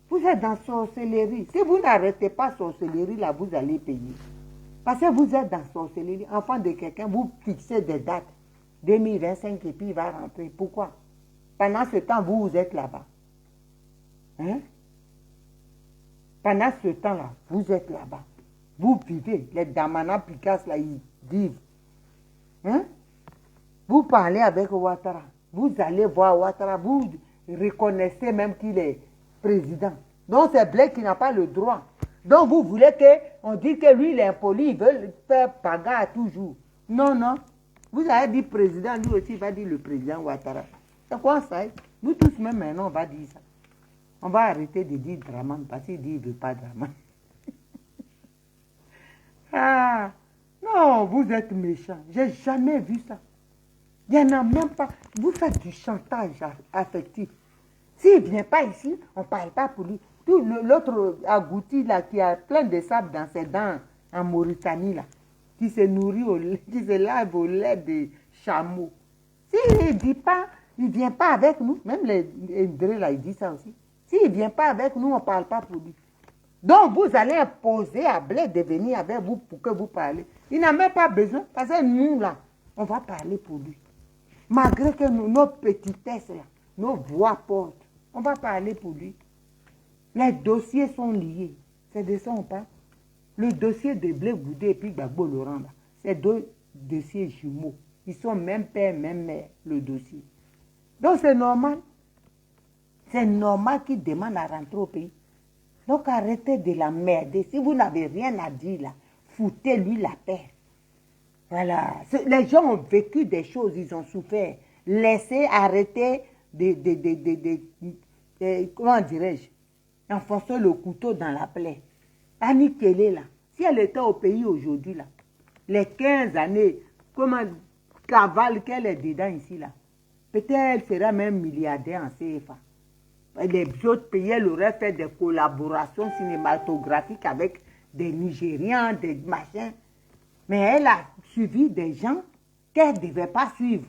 S2: Vous êtes dans sorcellerie. Si vous n'arrêtez pas sorcellerie, là, vous allez payer. Parce que vous êtes dans sorcellerie, enfant de quelqu'un, vous fixez des dates. 2025 et puis il va rentrer. Pourquoi? Pendant ce temps, vous êtes là-bas. Pendant ce temps-là, vous êtes là-bas. Vous vivez. Les Damana Picasso, là, ils vivent. Vous parlez avec Ouattara. Vous allez voir Ouattara. Vous reconnaissez même qu'il est président. Donc c'est Blé qui n'a pas le droit. Donc vous voulez qu'on dise que lui il est impoli, il veut faire bagarre toujours. Non, non. Vous avez dit président, lui aussi il va dire le président Ouattara. C'est quoi ça? Nous tous même maintenant on va dire ça. On va arrêter de dire Draman parce qu'il dit qu'il ne veut pas Draman. Ah, non, vous êtes méchants. J'ai jamais vu ça. Il n'y en a même pas. Vous faites du chantage affectif. S'il ne vient pas ici, on ne parle pas pour lui. Tout l'autre agouti là, qui a plein de sable dans ses dents en Mauritanie, là, qui se nourrit au lait, qui se lave au lait de chameau. S'il ne vient pas avec nous, même les Indré là, il dit ça aussi. S'il ne vient pas avec nous, on ne parle pas pour lui. Donc, vous allez imposer à Blé de venir avec vous pour que vous parlez. Il n'a même pas besoin, parce que nous, là, on va parler pour lui. Malgré que nos petitesses, là, nos voix portent, on va parler pour lui. Les dossiers sont liés. C'est de ça on parle. Le dossier de Blé Goudé et puis Gbagbo Laurent, c'est deux dossiers jumeaux. Ils sont même père, même mère, le dossier. Donc, c'est normal. C'est normal qu'il demande à rentrer au pays. Donc arrêtez de la merder. Si vous n'avez rien à dire là, foutez-lui la paix. Voilà. Les gens ont vécu des choses, ils ont souffert. Laissez arrêter comment dirais-je, enfoncer le couteau dans la plaie. Annie Kelly là, si elle était au pays aujourd'hui là, les 15 années, comment cavale qu'elle est dedans ici là, peut-être elle sera même milliardaire en CFA. Les autres pays, elle aurait fait des collaborations cinématographiques avec des Nigérians, des machins. Mais elle a suivi des gens qu'elle ne devait pas suivre,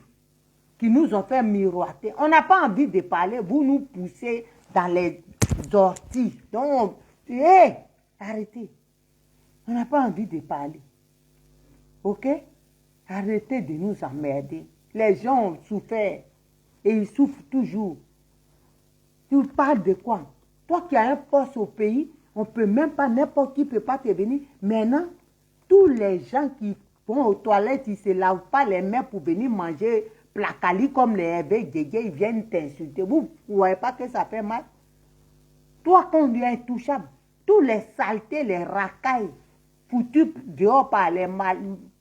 S2: qui nous ont fait miroiter. On n'a pas envie de parler, vous nous poussez dans les orties. Donc, arrêtez. On n'a pas envie de parler. Ok? Arrêtez de nous emmerder. Les gens ont souffert et ils souffrent toujours. Tu parles de quoi? Toi qui as un poste au pays, on peut même pas, n'importe qui ne peut pas te venir. Maintenant, tous les gens qui vont aux toilettes, ils ne se lavent pas les mains pour venir manger placali comme les évêques, ils viennent t'insulter. Vous ne voyez pas que ça fait mal? Toi, quand on est intouchable, tous les saletés, les racailles, foutus dehors par les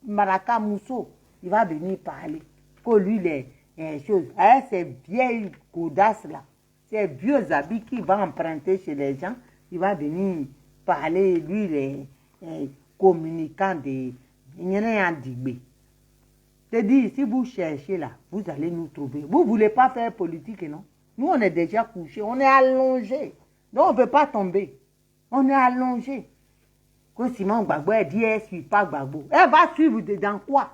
S2: maracas mousseaux, il va venir parler. Pour lui, les choses. Ces vieilles godasses là. Ces vieux habits qu'il va emprunter chez les gens, il va venir parler, lui, les communicants de Digbe. C'est-à-dire, si vous cherchez là, vous allez nous trouver. Vous ne voulez pas faire politique, non? Nous, on est déjà couchés, on est allongés. Donc, on ne peut pas tomber. On est allongés. Quand Simon Gbagbo, elle dit, elle ne suit pas Gbagbo. Elle va suivre dans quoi?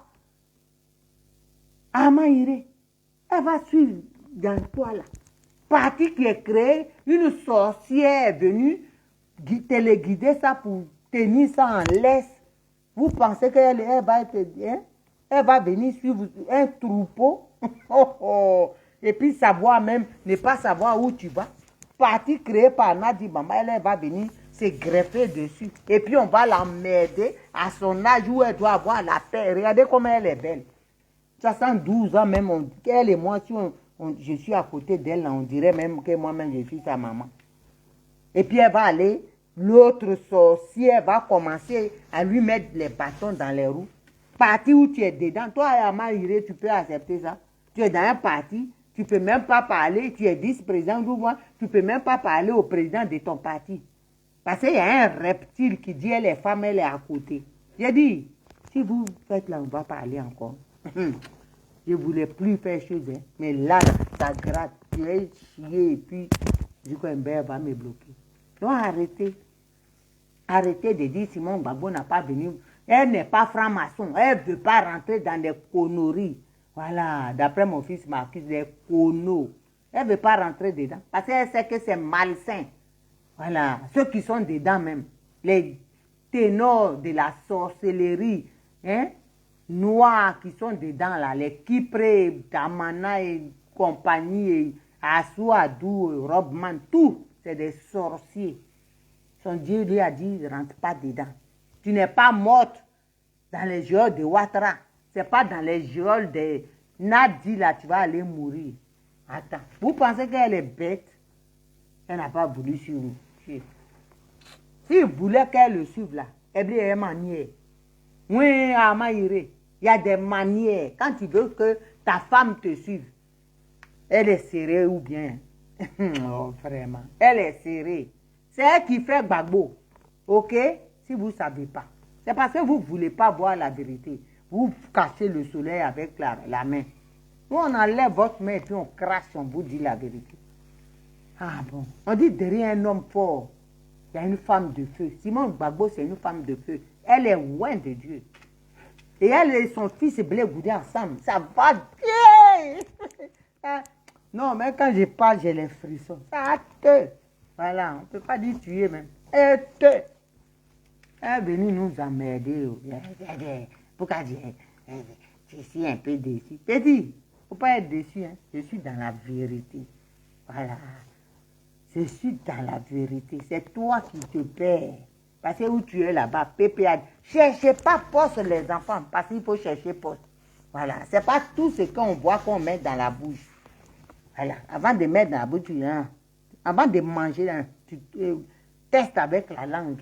S2: Amaïre. Elle va suivre dans quoi là? Parti qui est créé, une sorcière est venue téléguider ça pour tenir ça en laisse. Vous pensez qu'elle va être, hein? Elle va venir suivre un troupeau et puis savoir même, ne pas savoir où tu vas. Parti créé par Nadi Bamba, elle va venir se greffer dessus. Et puis on va l'emmerder à son âge où elle doit avoir la paix. Regardez comment elle est belle. 72 ans même, elle et moi, si je suis à côté d'elle, on dirait même que moi-même je suis sa maman. Et puis elle va aller, l'autre sorcière va commencer à lui mettre les bâtons dans les roues. Parti où tu es dedans, toi Amaïre, tu peux accepter ça. Tu es dans un parti, tu ne peux même pas parler, tu es vice-président ou moi, tu ne peux même pas parler au président de ton parti. Parce qu'il y a un reptile qui dit les femmes, elle est à côté. J'ai dit, si vous faites là, on va parler encore. Je ne voulais plus faire chose, hein. Mais là, ça gratte. Je vais chier et puis, du coup, un va me bloquer. Donc, arrêtez. Arrêtez de dire Simon Gbagbo n'a pas venu. Elle n'est pas franc-maçon. Elle ne veut pas rentrer dans des conneries. Voilà, d'après mon fils Marcus, des conneaux. Elle ne veut pas rentrer dedans. Parce qu'elle sait que c'est malsain. Voilà, ceux qui sont dedans même. Les ténors de la sorcellerie, hein? Noirs qui sont dedans là, les Kipré, Damana et compagnie, et Assou Adou, Robman, tout, c'est des sorciers. Son Dieu lui a dit, ne rentre pas dedans. Tu n'es pas morte dans les geôles de Ouattara. Ce n'est pas dans les geôles de Nadi là, tu vas aller mourir. Attends, vous pensez qu'elle est bête? Elle n'a pas voulu suivre. S'il voulait qu'elle le suive là, elle est manière. Oui, Amaïre. Il y a des manières. Quand tu veux que ta femme te suive, elle est serrée ou bien. Oh, vraiment. Elle est serrée. C'est elle qui fait Gbagbo. Ok? Si vous ne savez pas. C'est parce que vous ne voulez pas voir la vérité. Vous cachez le soleil avec la main. Nous, on enlève votre main et puis on crache, on vous dit la vérité. Ah bon. On dit derrière un homme fort, il y a une femme de feu. Simon Gbagbo, c'est une femme de feu. Elle est loin de Dieu. Et elle et son fils Blé Goudé ensemble. Ça va bien. Non, mais quand je parle, j'ai les frissons. Ça te. Voilà, on ne peut pas dire tuer même. Elle est venue nous emmerder. Pourquoi je suis un peu déçu. Petit, il ne faut pas être déçu. Hein. Je suis dans la vérité. Voilà. Je suis dans la vérité. C'est toi qui te perds. Parce que où tu es là-bas, PPA. Cherchez pas poste les enfants. Parce qu'il faut chercher poste. Voilà. Ce n'est pas tout ce qu'on voit qu'on met dans la bouche. Voilà. Avant de mettre dans la bouche, avant de manger, tu testes avec la langue.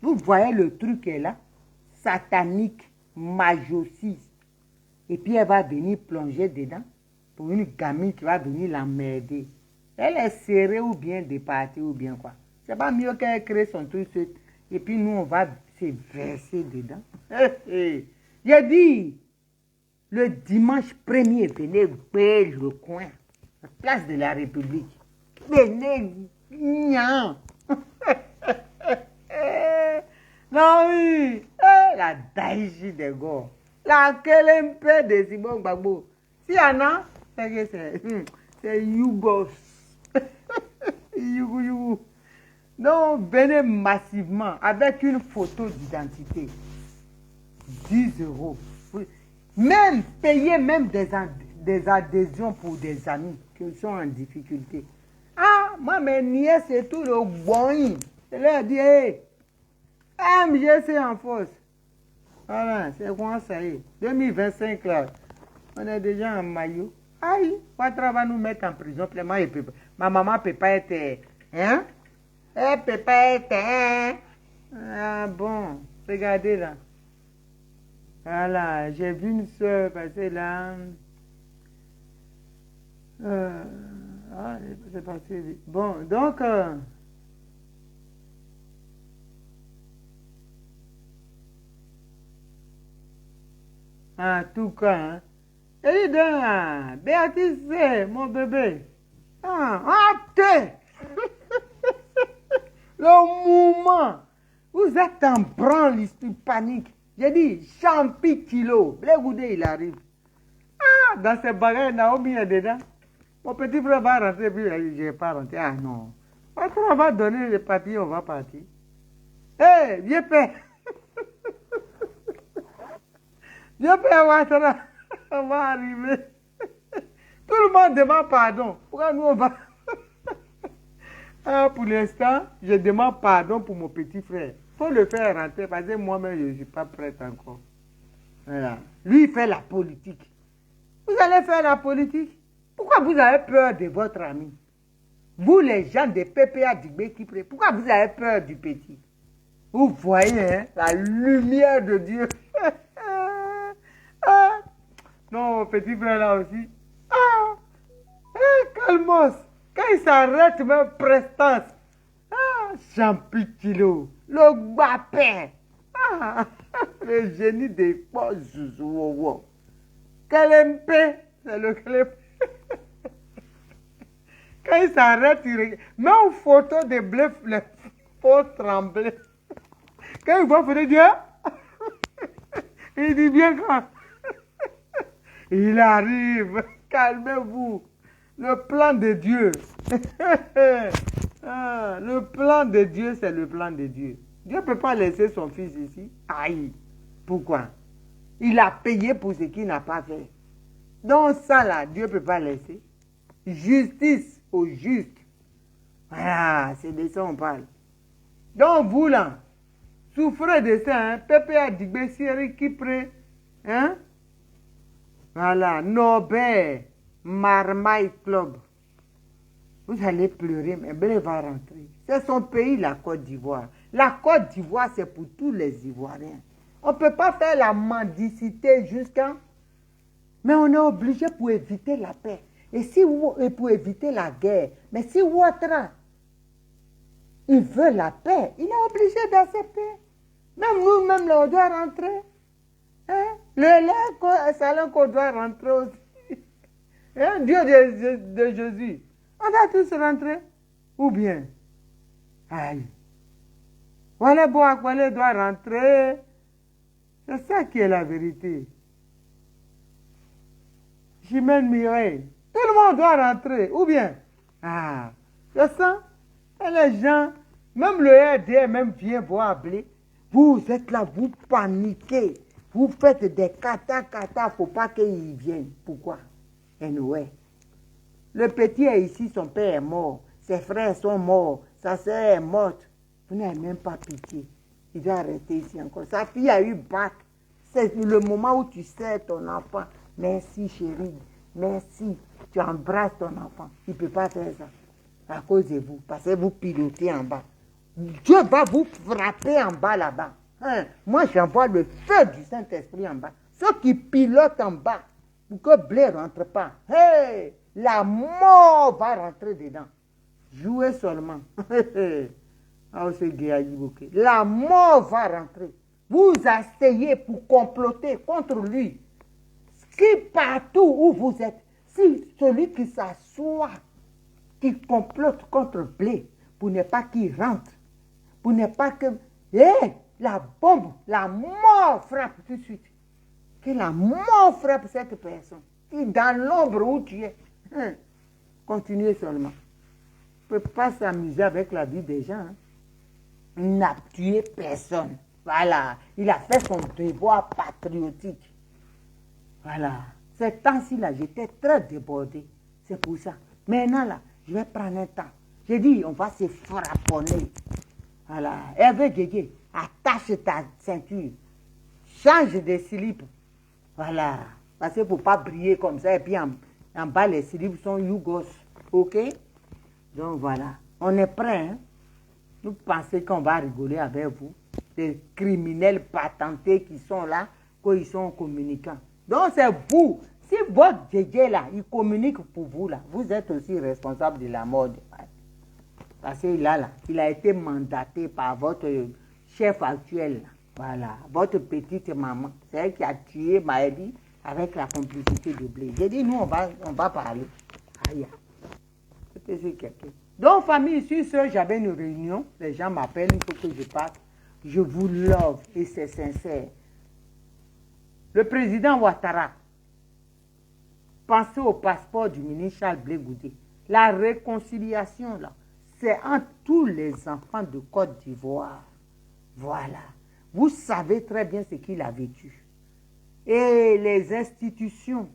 S2: Vous voyez le truc est là, satanique, majociste. Et puis elle va venir plonger dedans pour une gamine qui va venir l'emmerder. Elle est serrée ou bien départie ou bien quoi. C'est pas mieux qu'elle crée son truc et puis nous on va se verser dedans. J'ai dit, le dimanche 1er, venez payer le coin, la place de la République. Venez, non. Non, oui, la daïchi des gars, la kelempe de Simon Gbagbo. Si y en a, c'est Yougos. Yougou. Donc, venez massivement avec une photo d'identité. 10 €. Même payer même des adhésions pour des amis qui sont en difficulté. Ah, moi, mes nièces, c'est tout le bon. Je leur dis, hey, MGC en force. Voilà, c'est quoi ça y est. 2025 là, on est déjà en maillot. Aïe, Ouattara va nous mettre en prison. Ma maman ne peut pas être. Hein? Elle ne peut pas être. Hein? Ah bon, regardez là. Voilà, j'ai vu une soeur passer là. C'est passé vite. Bon, donc. En tout cas, hein. Et dis Béatrice, mon bébé. Hâte! Le mouvement. Vous êtes en branle, il panique. J'ai dit, champi kilo. Blé il arrive. Ah, dans ces bagages, Naomi est dedans. Mon petit frère va rentrer, puis je vais pas rentrer. Ah non. On va donner les papiers, on va partir. Hé, viens père. Viens père Ouattara. On va arriver. Tout le monde demande pardon. Pourquoi nous on va... Ah, pour l'instant, je demande pardon pour mon petit frère. Il faut le faire rentrer parce que moi-même, je ne suis pas prête encore. Voilà. Lui, il fait la politique. Vous allez faire la politique? Pourquoi vous avez peur de votre ami? Vous, les gens de PPA Digbe qui prient, pourquoi vous avez peur du petit? Vous voyez hein, la lumière de Dieu. Ah, non, mon petit frère là aussi. Ah, calmos. Quand il s'arrête, même prestance. Ah, Champikilo, le Gbapin. Ah, le génie des poches Zouzouowo. Kelempe, c'est le Kelempe. Quand il s'arrête, il regarde. Même une photo de blé, les faux trembler. Quand il voit Frédéric, il dit bien quand. Il arrive, calmez-vous. Le plan de Dieu. Ah, le plan de Dieu, c'est le plan de Dieu. Dieu ne peut pas laisser son fils ici. Aïe. Pourquoi? Il a payé pour ce qu'il n'a pas fait. Donc ça là, Dieu ne peut pas laisser. Justice au juste. Voilà, c'est de ça qu'on parle. Donc vous là, souffrez de ça, hein? PPA Digbe Siri Kipre, hein? Voilà, Nobel, Marmaille Club. Vous allez pleurer, mais Blé va rentrer. C'est son pays, la Côte d'Ivoire. La Côte d'Ivoire, c'est pour tous les Ivoiriens. On ne peut pas faire la mendicité jusqu'à... Mais on est obligé pour éviter la paix. Et pour éviter la guerre. Mais si Ouattara, il veut la paix, il est obligé d'accepter. Même nous-mêmes, on doit rentrer. Hein? Le salon qu'on doit rentrer aussi. Hein? Dieu de Jésus. On doit tous rentrer. Ou bien, aïe. Voilà, Boakwale doit rentrer. C'est ça qui est la vérité. Chimène Mireille. Tout le monde doit rentrer. Ou bien, c'est ça. Et les gens,
S1: Même le RD même vient voir appeler. Vous êtes là, vous paniquez. Vous faites des kata, faut pas qu'ils viennent. Pourquoi? Anyway. Le petit est ici, son père est mort. Ses frères sont morts. Sa soeur est morte. Vous n'avez même pas pitié. Il doit rester ici encore. Sa fille a eu bac. C'est le moment où tu sers ton enfant. Merci chérie. Merci. Tu embrasses ton enfant. Il ne peut pas faire ça. À cause de vous. Parce que vous pilotez en bas. Dieu va vous frapper en bas là-bas. Hein? Moi, j'envoie le feu du Saint-Esprit en bas. Ceux qui pilotent en bas, pour que blé ne rentre pas. Hey, la mort va rentrer dedans. Jouez seulement. La mort va rentrer. Vous asseyez pour comploter contre lui. Si partout où vous êtes, si celui qui s'assoit, qui complote contre blé, pour ne pas qu'il rentre, pour ne pas que la bombe, la mort frappe tout de suite. Que la mort frappe cette personne. Qui dans l'ombre où tu es. Continuez seulement. On ne peut pas s'amuser avec la vie des gens. Hein. Il n'a tué personne. Voilà. Il a fait son devoir patriotique. Voilà. Ces temps-ci, là, j'étais très débordé. C'est pour ça. Maintenant, là, je vais prendre un temps. J'ai dit, on va se frapponner. Voilà. Hervé Guégué, attache ta ceinture. Change de slip. Voilà. Parce qu'il ne faut pas briller comme ça. Et puis, en bas, les slips sont Yougos. OK? Donc, voilà. On est prêts, hein? Nous pensons qu'on va rigoler avec vous. Des criminels patentés qui sont là, qu'ils sont communicants. Donc, c'est vous. Si votre Djedje là, il communique pour vous là, vous êtes aussi responsable de la mort. Parce qu'il il a été mandaté par votre chef actuel. Là. Voilà, votre petite maman. C'est elle qui a tué Maëdi avec la complicité de blé. J'ai dit, nous, on va parler. Aïe. C'était quelqu'un. Donc, famille, sur ce, j'avais une réunion. Les gens m'appellent, il faut que je parte. Je vous love et c'est sincère. Le président Ouattara, pensez au passeport du ministre Charles Blé Goudé. La réconciliation, là, c'est entre tous les enfants de Côte d'Ivoire. Voilà. Vous savez très bien ce qu'il a vécu. Et les institutions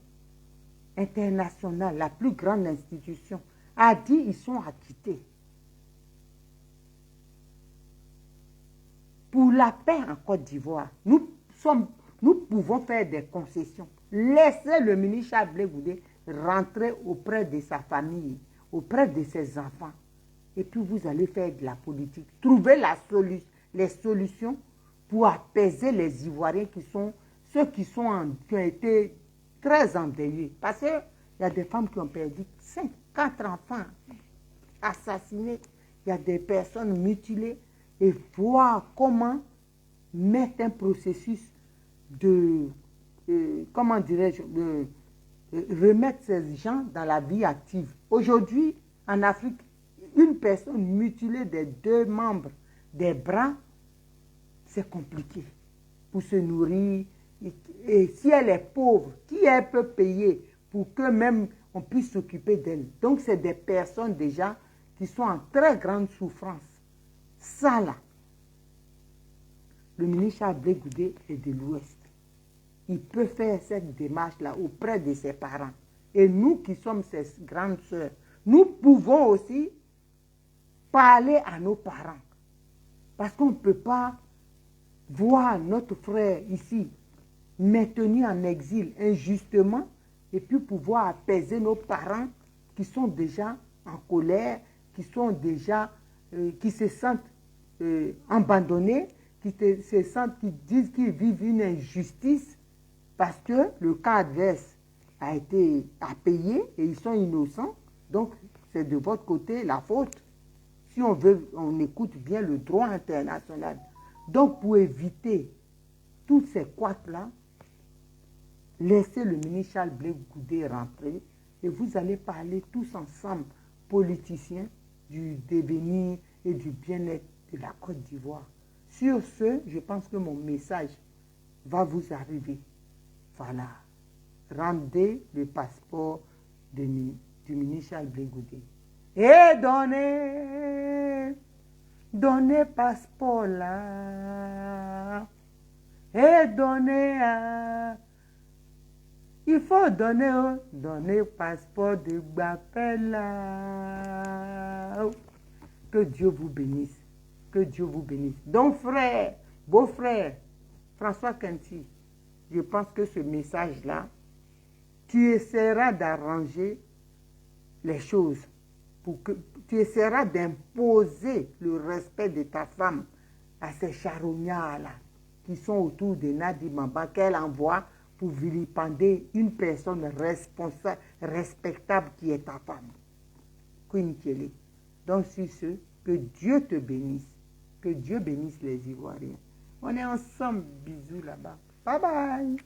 S1: internationales, la plus grande institution, a dit qu'ils sont acquittés. Pour la paix en Côte d'Ivoire, nous pouvons faire des concessions. Laissez le ministre Charles Blé Goudé rentrer auprès de sa famille, auprès de ses enfants. Et puis vous allez faire de la politique. Trouver les solutions pour apaiser les Ivoiriens ceux qui ont été très endeuillés. Parce qu'il y a des femmes qui ont perdu 4 enfants assassinés. Il y a des personnes mutilées. Et voir comment mettre un processus de, comment dirais-je, de remettre ces gens dans la vie active. Aujourd'hui, en Afrique, une personne mutilée des 2 membres des bras, c'est compliqué pour se nourrir. Et si elle est pauvre, qui elle peut payer pour que même on puisse s'occuper d'elle? Donc, c'est des personnes déjà qui sont en très grande souffrance. Ça, là, le ministre Charles Blé Goudé est de l'Ouest. Il peut faire cette démarche-là auprès de ses parents. Et nous qui sommes ses grandes sœurs, nous pouvons aussi parler à nos parents. Parce qu'on ne peut pas voir notre frère ici maintenu en exil injustement et puis pouvoir apaiser nos parents qui sont déjà en colère, qui se sentent abandonnés, qui disent qu'ils vivent une injustice parce que le cas adverse a payé et ils sont innocents. Donc, c'est de votre côté la faute. Si on écoute bien le droit international. Donc, pour éviter tous ces couacs-là, laissez le ministre Charles Blé Goudé rentrer et vous allez parler tous ensemble, politiciens, du devenir et du bien-être de la Côte d'Ivoire. Sur ce, je pense que mon message va vous arriver. Voilà. Rendez le passeport du ministre Charles Blé Goudé. Et donnez Donnez passeport là. Et donnez à... Il faut donner, donner passeport de Bapel là. Que Dieu vous bénisse. Que Dieu vous bénisse. Donc frère, beau-frère, François Kenti, je pense que ce message-là, tu essaieras d'arranger les choses. Tu essaieras d'imposer le respect de ta femme à ces charognards-là qui sont autour de Nadi Mamba qu'elle envoie pour vilipender une personne responsable, respectable qui est ta femme. Queen Kelly. Donc sur ce, que Dieu te bénisse. Que Dieu bénisse les Ivoiriens. On est ensemble. Bisous là-bas. Bye bye.